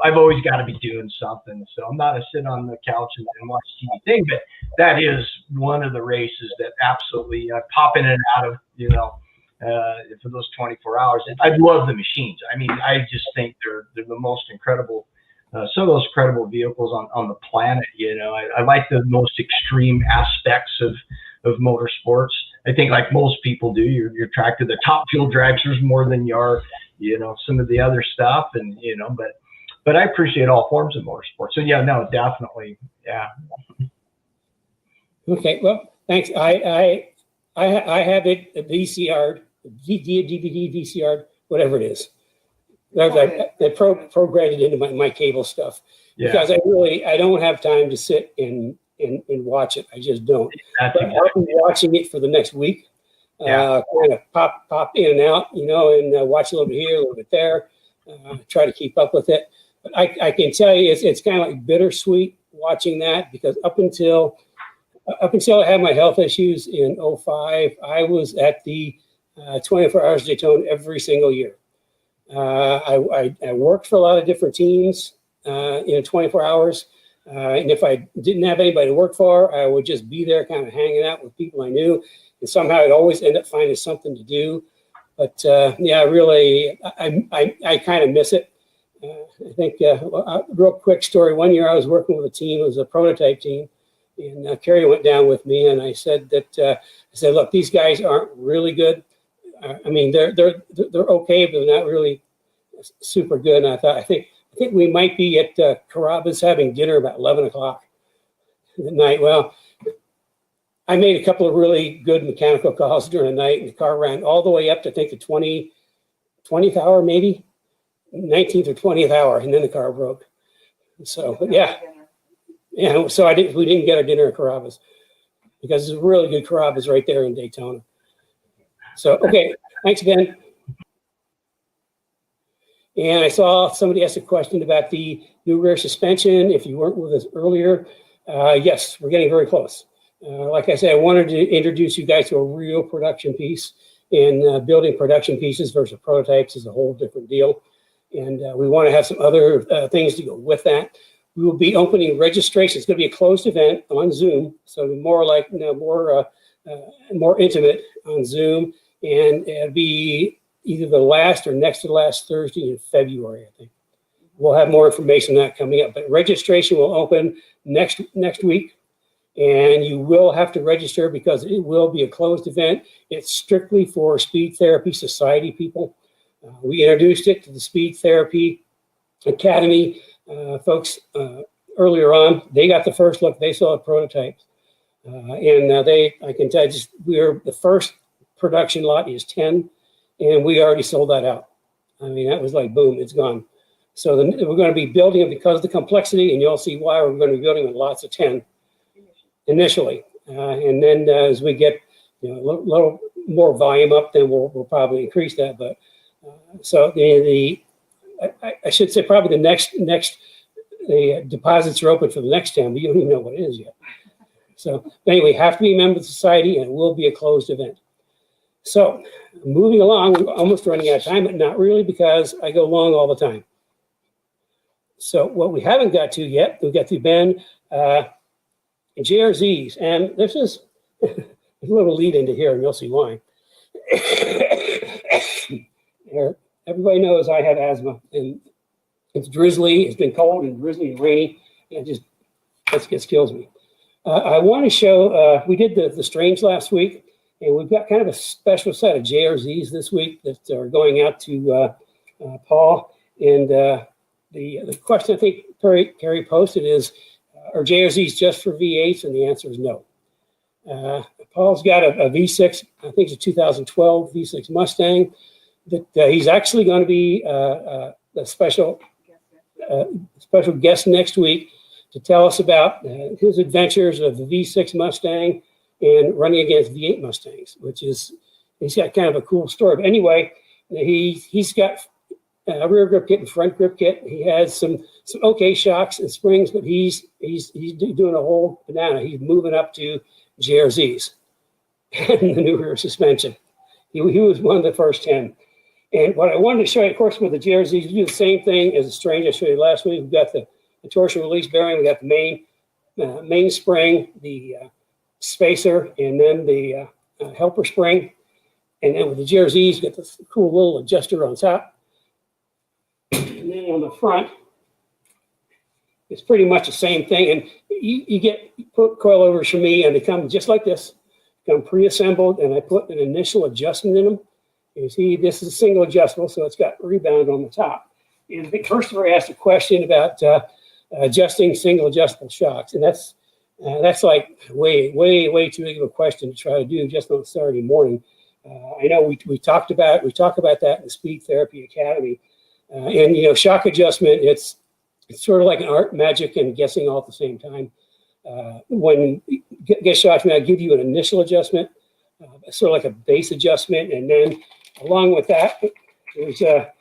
I've always got to be doing something, so I'm not a sit on the couch and watch TV thing. But that is one of the races that absolutely pop in and out of, for those 24 hours. And I love the machines. I mean, I just think they're the most incredible, some of those incredible vehicles on the planet. I like the most extreme aspects of motorsports. I think, like most people do, you're attracted to the top fuel dragsters more than you are, some of the other stuff. And, but I appreciate all forms of motorsports. So yeah, no, definitely. Yeah. Okay. Well, thanks. I have it a VCR, DVD, VCR, whatever it is. They programmed it into my cable stuff, because I don't have time to sit and watch it. I just don't. But I'll be watching it for the next week. Kind of pop in and out, and watch a little bit here, a little bit there. Try to keep up with it. But I can tell you, it's kind of like bittersweet watching that, because up until I had my health issues in 2005, I was at the 24 Hours of Daytona every single year. I worked for a lot of different teams in 24 hours. And if I didn't have anybody to work for, I would just be there kind of hanging out with people I knew. And somehow I'd always end up finding something to do. But really, I kind of miss it. I think a real quick story. One year I was working with a team. It was a prototype team. And Kerry went down with me, and I said, look, these guys aren't really good. I mean, they're okay, but they're not really super good. And I think we might be at Carrabba's having dinner about 11 o'clock at night. Well, I made a couple of really good mechanical calls during the night, and the car ran all the way up to, I think, the 20th hour, maybe 19th or 20th hour, and then the car broke. So, but yeah. So we didn't get our dinner at Carrabba's, because there's a really good Carrabba's right there in Daytona. So, okay, thanks, Ben. And I saw somebody asked a question about the new rear suspension. If you weren't with us earlier, yes, we're getting very close. Like I said, I wanted to introduce you guys to a real production piece, and building production pieces versus prototypes is a whole different deal. And we want to have some other things to go with that. We will be opening registration. It's going to be a closed event on Zoom, so more like more intimate on Zoom, and it'll be either the last or next to the last Thursday in February, I think. We'll have more information on that coming up, but registration will open next week, and you will have to register because it will be a closed event. It's strictly for Speed Therapy Society people. We introduced it to the Speed Therapy Academy folks earlier on. They got the first look. They saw prototypes, and I can tell you, the first production lot is 10, and we already sold that out. I mean, that was like boom, it's gone. So we're going to be building it because of the complexity, and you'll see why we're going to be building with lots of 10 initially, and then as we get a little more volume up, then we'll probably increase that. But so I should say probably the deposits are open for the next 10, but you don't even know what it is yet. So anyway, have to be a member of the society, and it will be a closed event. So moving along, we're almost running out of time, but not really, because I go long all the time. So what we haven't got to yet, we've got to Ben JRZs, and this is a little lead into here, and you'll see why. Everybody knows I have asthma, and it's drizzly. It's been cold and drizzly and rainy, and it just kills me. I want to show. We did the Strange last week, and we've got kind of a special set of JRZs this week that are going out to Paul. And the question I think Carrie posted is, are JRZs just for V8s? And the answer is no. Paul's got a V6, I think it's a 2012 V6 Mustang, that he's actually going to be a special guest next week to tell us about his adventures of the V6 Mustang and running against V8 Mustangs, he's got kind of a cool story. But anyway, he's got a rear grip kit and front grip kit. He has some okay shocks and springs, but he's doing a whole banana. He's moving up to JRZs and the new rear suspension. He was one of the first 10. And what I wanted to show you, of course, with the JRZs, we do the same thing as the Strange I showed you last week. We've got the torsion release bearing, we got the main spring, the spacer, and then the helper spring. And then with the JRZs, you get this cool little adjuster on top. And then on the front, it's pretty much the same thing. And you put coilovers from me, and they come just like this, come pre-assembled, and I put an initial adjustment in them. You see, this is a single adjustable, so it's got rebound on the top. And first of all, I asked a question about adjusting single adjustable shocks, and that's like way too big of a question to try to do just on Saturday morning. I know we talk about that in the Speed Therapy Academy, and shock adjustment. It's sort of like an art, magic, and guessing all at the same time. When you get shocks, I give you an initial adjustment, sort of like a base adjustment, and then along with that, there's a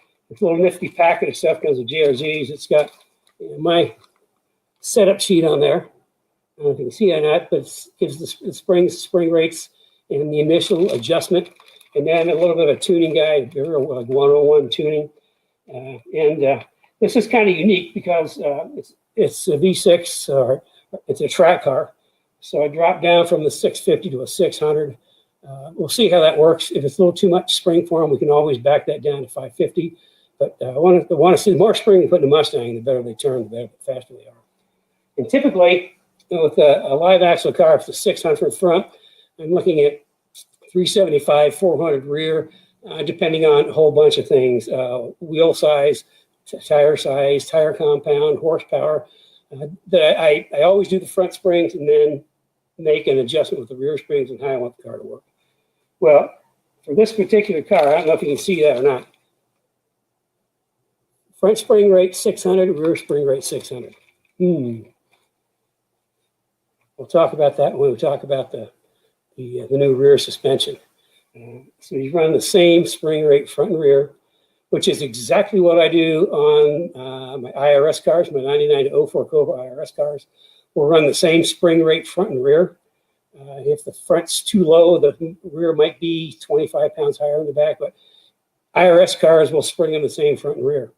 little nifty packet of stuff comes with JRZs. It's got my setup sheet on there. I don't know if you can see it or not, but it gives the spring rates and the initial adjustment, and then a little bit of a tuning guide, like 101 tuning. This is kind of unique because it's a V6, or it's a track car. So I dropped down from the 650 to a 600. We'll see how that works. If it's a little too much spring for them, we can always back that down to 550. But I want to see the more spring we put in the Mustang, the better they turn, the faster they are. And typically, with a live axle car, if it's a 600 front, I'm looking at 375, 400 rear, depending on a whole bunch of things: wheel size, tire compound, horsepower. I always do the front springs and then make an adjustment with the rear springs and how I want the car to work. Well, for this particular car, I don't know if you can see that or not. Front spring rate 600, rear spring rate 600. We'll talk about that when we talk about the new rear suspension. So you run the same spring rate front and rear, which is exactly what I do on my IRS cars, my 99 to 04 Cobra IRS cars. We'll run the same spring rate front and rear. If the front's too low, the rear might be 25 pounds higher than the back, but IRS cars will spring in the same front and rear.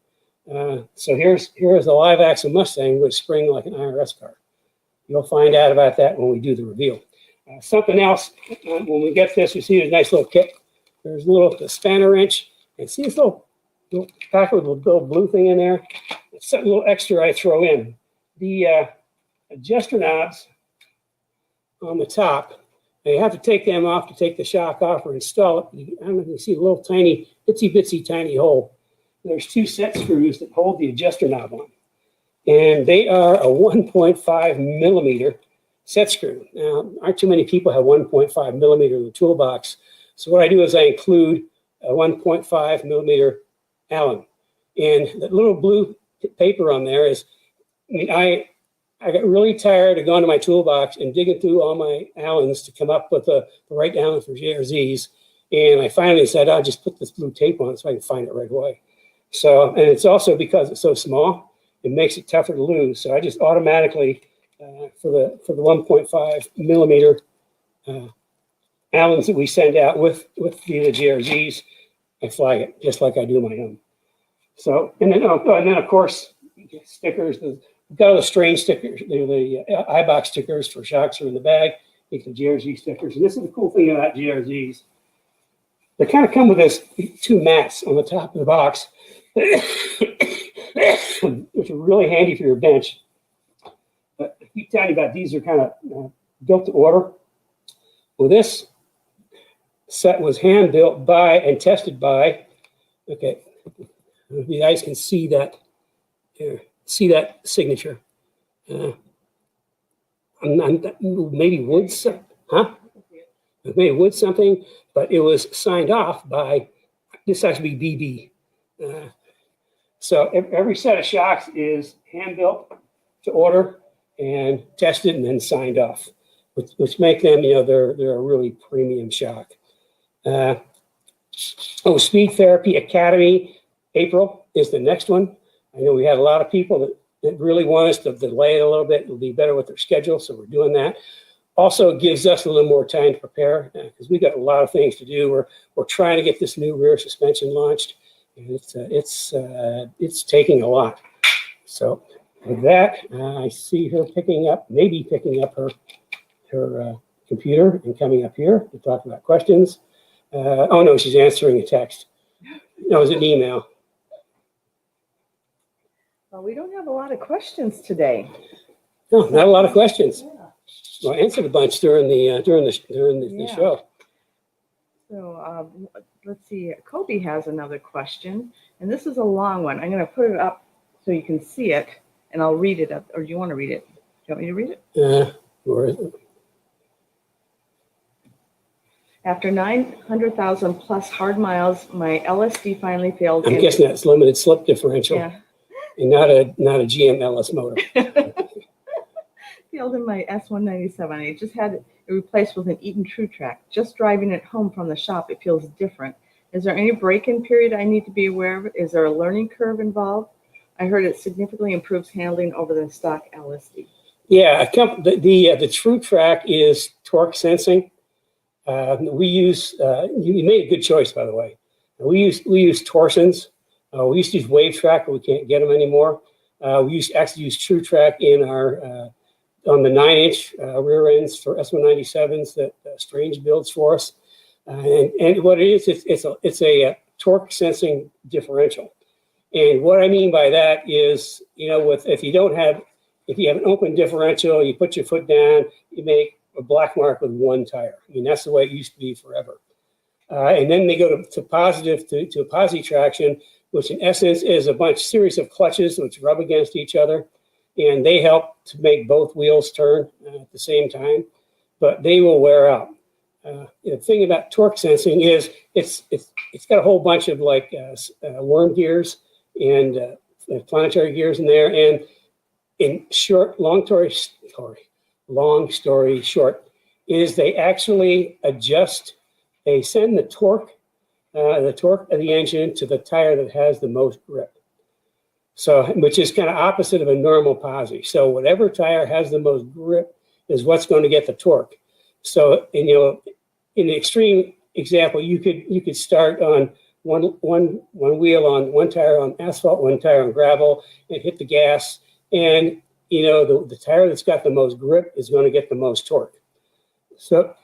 So here's the live axle Mustang with spring like an IRS car. You'll find out about that when we do the reveal. Something else, when we get this, you see a nice little kit. There's a spanner wrench, and see this little packet with a little blue thing in there. It's a little extra I throw in. The adjuster knobs on the top, you have to take them off to take the shock off or install it. I don't know if you see a little tiny, itsy tiny hole. There's 2 set screws that hold the adjuster knob on, and they are a 1.5 millimeter set screw. Now, aren't too many people have 1.5 millimeter in the toolbox. So what I do is I include a 1.5 millimeter Allen, and that little blue paper on there is, I got really tired of going to my toolbox and digging through all my Allens to come up with the right Allen for JRZs. And I finally said, I'll just put this blue tape on it so I can find it right away. So, and it's also because it's so small, it makes it tougher to lose. So I just automatically, for the 1.5 millimeter Allens that we send out with the JRZs, I flag it just like I do my own. So, and then of course, stickers. We've got all the strange stickers. The iBox stickers for shocks are in the bag. You can GRZ stickers. And this is the cool thing about GRZs. They kind of come with this 2 mats on the top of the box, which are really handy for your bench. But I keep telling you about these are kind of built to order. Well, this set was hand built by and tested by, okay, you guys can see that here, see that signature. Maybe wood, huh? Maybe wood something, but it was signed off by, this has to be BB. So every set of shocks is hand built to order and tested and then signed off, which make them, they're a really premium shock. Speed Therapy Academy, April is the next one. I know we had a lot of people that really want us to delay it a little bit. It'll be better with their schedule, so we're doing that. Also, it gives us a little more time to prepare because we've got a lot of things to do. We're trying to get this new rear suspension launched, and it's taking a lot. So with that, I see her maybe picking up her computer and coming up here to talk about questions. Oh no, she's answering a text. No, it was an email. Well, we don't have a lot of questions today. No, not a lot of questions. Yeah. Well, I answered a bunch during the show. So let's see. Kobe has another question, and this is a long one. I'm going to put it up so you can see it, and I'll read it up. Or do you want to read it? Do you want me to read it? Where is it? After 900,000 plus hard miles, my LSD finally failed. I'm guessing that's limited slip differential, Yeah. and not a GM LS motor. Failed in my S197. I just had it replaced with an Eaton True Track. Just driving it home from the shop, it feels different. Is there any break-in period I need to be aware of? Is there a learning curve involved? I heard it significantly improves handling over the stock LSD. Yeah, the True Track is torque sensing. We use you made a good choice, by the way. We use Torsons. We used to use Wave Track, but we can't get them anymore. We actually use True Track in our on the 9-inch rear ends for S197s that Strange builds for us. And what it is, it's a torque sensing differential. And what I mean by that is, if you have an open differential, you put your foot down, you make a black mark with one tire. I mean, that's the way it used to be forever. And then they go to positive to a posi traction, which in essence is a series of clutches which rub against each other, and they help to make both wheels turn at the same time, but they will wear out. The thing about torque sensing is it's got a whole bunch of worm gears and planetary gears in there. And in short, long story short, is they actually adjust. They send the torque of the engine to the tire that has the most grip. So, which is kind of opposite of a normal posi. So whatever tire has the most grip is what's going to get the torque. So, in the extreme example, you could start on one wheel on one tire on asphalt, one tire on gravel, and hit the gas. And the tire that's got the most grip is going to get the most torque. So,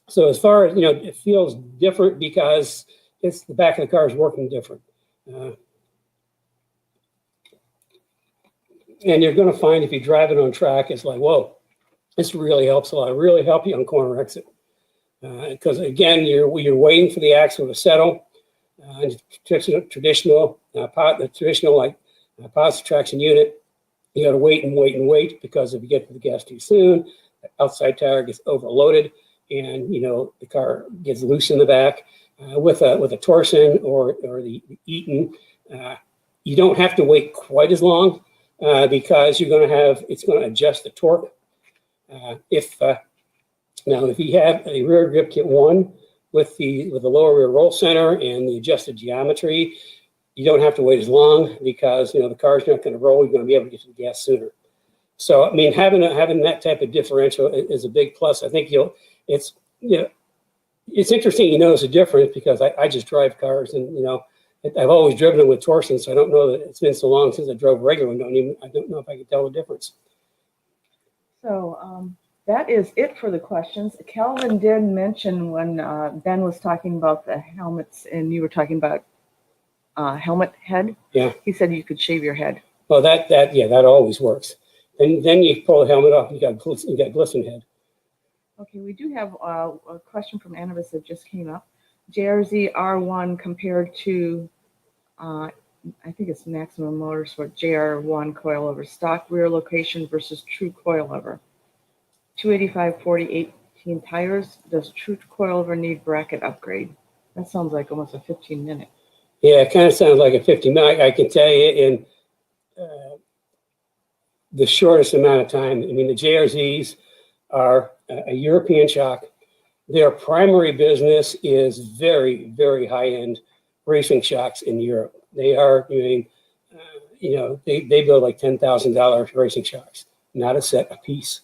so as far as it feels different because it's the back of the car is working different. And you're going to find if you drive it on track, it's like, whoa, this really helps a lot. It really helps you on corner exit. Because again, you're waiting for the axle to settle. The traditional positive traction unit, you got to wait and wait and wait, because if you get to the gas too soon, the outside tire gets overloaded, and the car gets loose in the back. With a Torsen or the Eaton, you don't have to wait quite as long because it's going to adjust the torque. If you have a rear grip kit 1 with the lower rear roll center and the adjusted geometry, you don't have to wait as long because the car's not going to roll. You're going to be able to get to the gas sooner. So I mean, having that type of differential is a big plus. I think it's interesting you notice a difference because I just drive cars, and I've always driven them with torsion, so I don't know that it's been so long since I drove regular. I don't know if I can tell the difference. So that is it for the questions. Calvin did mention when Ben was talking about the helmets and you were talking about helmet head. Yeah. He said you could shave your head. Well, that always works. And then you pull the helmet off, you got glisten head. Okay, we do have a question from Annabis that just came up. JRZ R1 compared to, I think it's Maximum Motorsport JR1 coilover, stock rear location versus true coilover. 285 40 18 tires. Does true coilover need bracket upgrade? That sounds like almost a 15-minute. Yeah, it kind of sounds like a 50-minute. I can tell you in the shortest amount of time. I mean, the JRZs are a European shock. Their primary business is very, very high-end racing shocks in Europe. They are, they build like $10,000 racing shocks, not a set, a piece.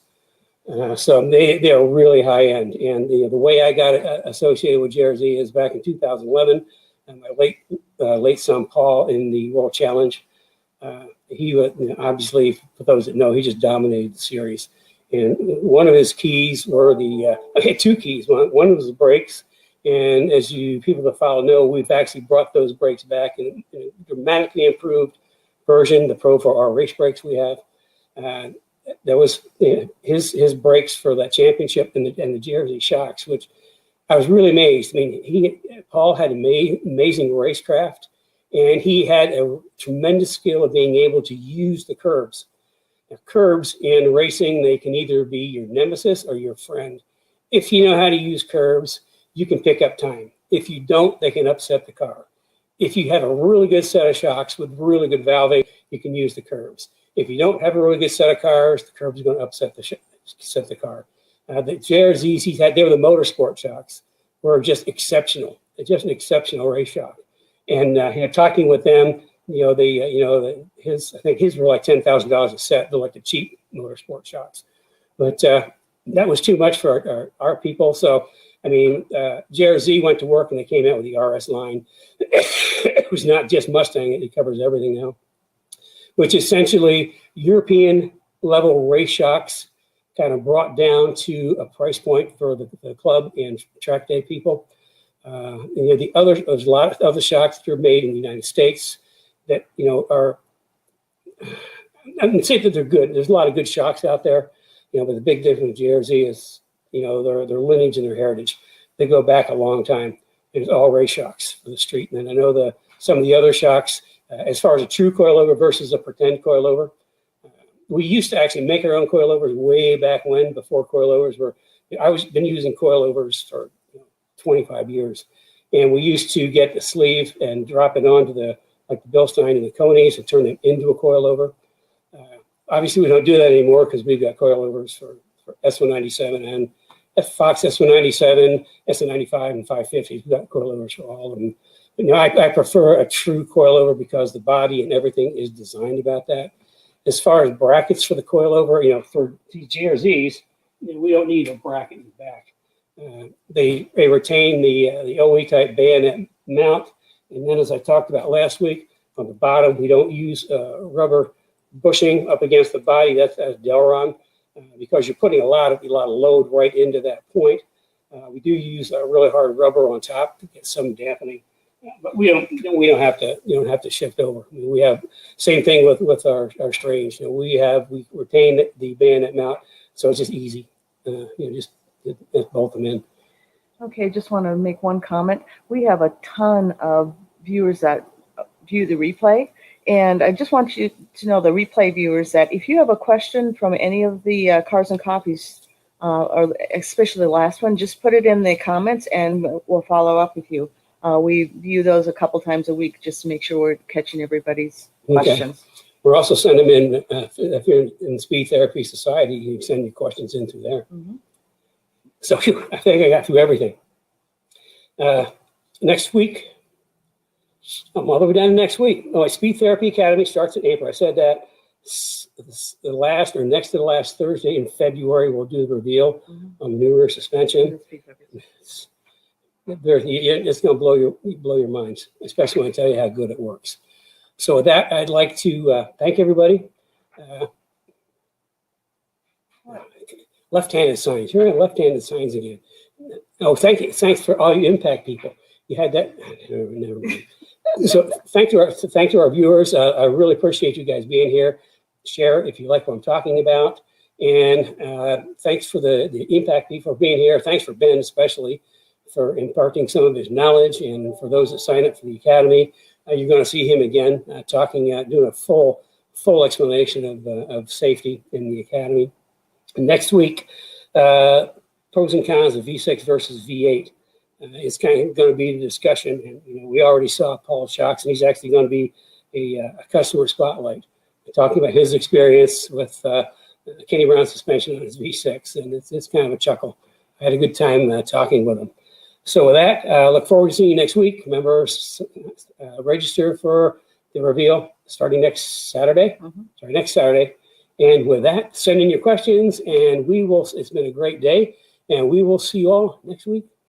So they are really high-end. And the way I got associated with JRZ is back in 2011, and my late son Paul in the World Challenge. He was, obviously, for those that know, he just dominated the series. And one of his keys were two keys. One was the brakes. And as people that follow know, we've actually brought those brakes back in a dramatically improved version, the Pro 4R race brakes we have. That was his brakes for that championship and the JRZ shocks, which I was really amazed. I mean, Paul had amazing racecraft, and he had a tremendous skill of being able to use the curbs. Now, curbs in racing, they can either be your nemesis or your friend. If you know how to use curbs, you can pick up time. If you don't, they can upset the car. If you have a really good set of shocks with really good valving, you can use the curbs. If you don't have a really good set of cars, the curbs are going to upset the car. The JRZs they were the motorsport shocks, were just exceptional. It's just an exceptional race shock. And talking with them, I think his were like $10,000 a set. They're like the cheap motorsport shocks. But that was too much for our people. So, I mean, JRZ went to work and they came out with the RS line. It was not just Mustang. It covers everything now, which essentially European level race shocks kind of brought down to a price point for the club and track day people. There's a lot of other shocks that are made in the United States that, are, I wouldn't say that they're good. There's a lot of good shocks out there, but the big difference with JRZ is, their lineage and their heritage. They go back a long time. It's all race shocks for the street. And I know some of the other shocks, as far as a true coilover versus a pretend coilover, we used to actually make our own coilovers way back when, before coilovers were. Been using coilovers for 25 years, and we used to get the sleeve and drop it onto the Bilstein and the Conies and turn them into a coilover. Obviously, we don't do that anymore because we've got coilovers for S197 and Fox S197, S195, and 550s. We've got coilovers for all of them. But I prefer a true coilover because the body and everything is designed about that. As far as brackets for the coilover, for the JRZs, we don't need a bracket in the back. They retain the OE type bayonet mount, and then as I talked about last week, on the bottom we don't use rubber bushing up against the body. That's Delron, because you're putting a lot of load right into that point. We do use really hard rubber on top to get some dampening. But we don't have to shift over. I mean, we have same thing with our strange. We retain the bayonet mount, so it's just easy. Just bolt them in. Okay, just want to make one comment. We have a ton of viewers that view the replay, and I just want you to know, the replay viewers, that if you have a question from any of the Cars and Coffees, or especially the last one, just put it in the comments, and we'll follow up with you. We view those a couple times a week just to make sure we're catching everybody's questions. We're also sending them in, if you're in Speed Therapy Society, you can send your questions in through there. Mm-hmm. So I think I got through everything. Next week, I'm all the way down to next week. Speed Therapy Academy starts in April. I said that the last or next to the last Thursday in February, we'll do the reveal on the new rear suspension. It's going to blow your minds, especially when I tell you how good it works. So with that, I'd like to thank everybody. Left-handed signs. Here are left-handed signs again. Oh, thank you. Thanks for all you impact people. You had that. Never mind. So thank to our viewers. I really appreciate you guys being here. Share if you like what I'm talking about. And thanks for the impact people for being here. Thanks for Ben especially for imparting some of his knowledge. And for those that sign up for the Academy, you're going to see him again doing a full explanation of safety in the Academy. Next week, pros and cons of V6 versus V8 is kind of going to be the discussion. And we already saw Paul Shocks, and he's actually going to be a customer spotlight, talking about his experience with Kenny Brown suspension on his V6, and it's kind of a chuckle. I had a good time talking with him. So with that, look forward to seeing you next week. Remember, register for the reveal starting next Saturday. Next Saturday. And with that, send in your questions, and it's been a great day, and we will see you all next week.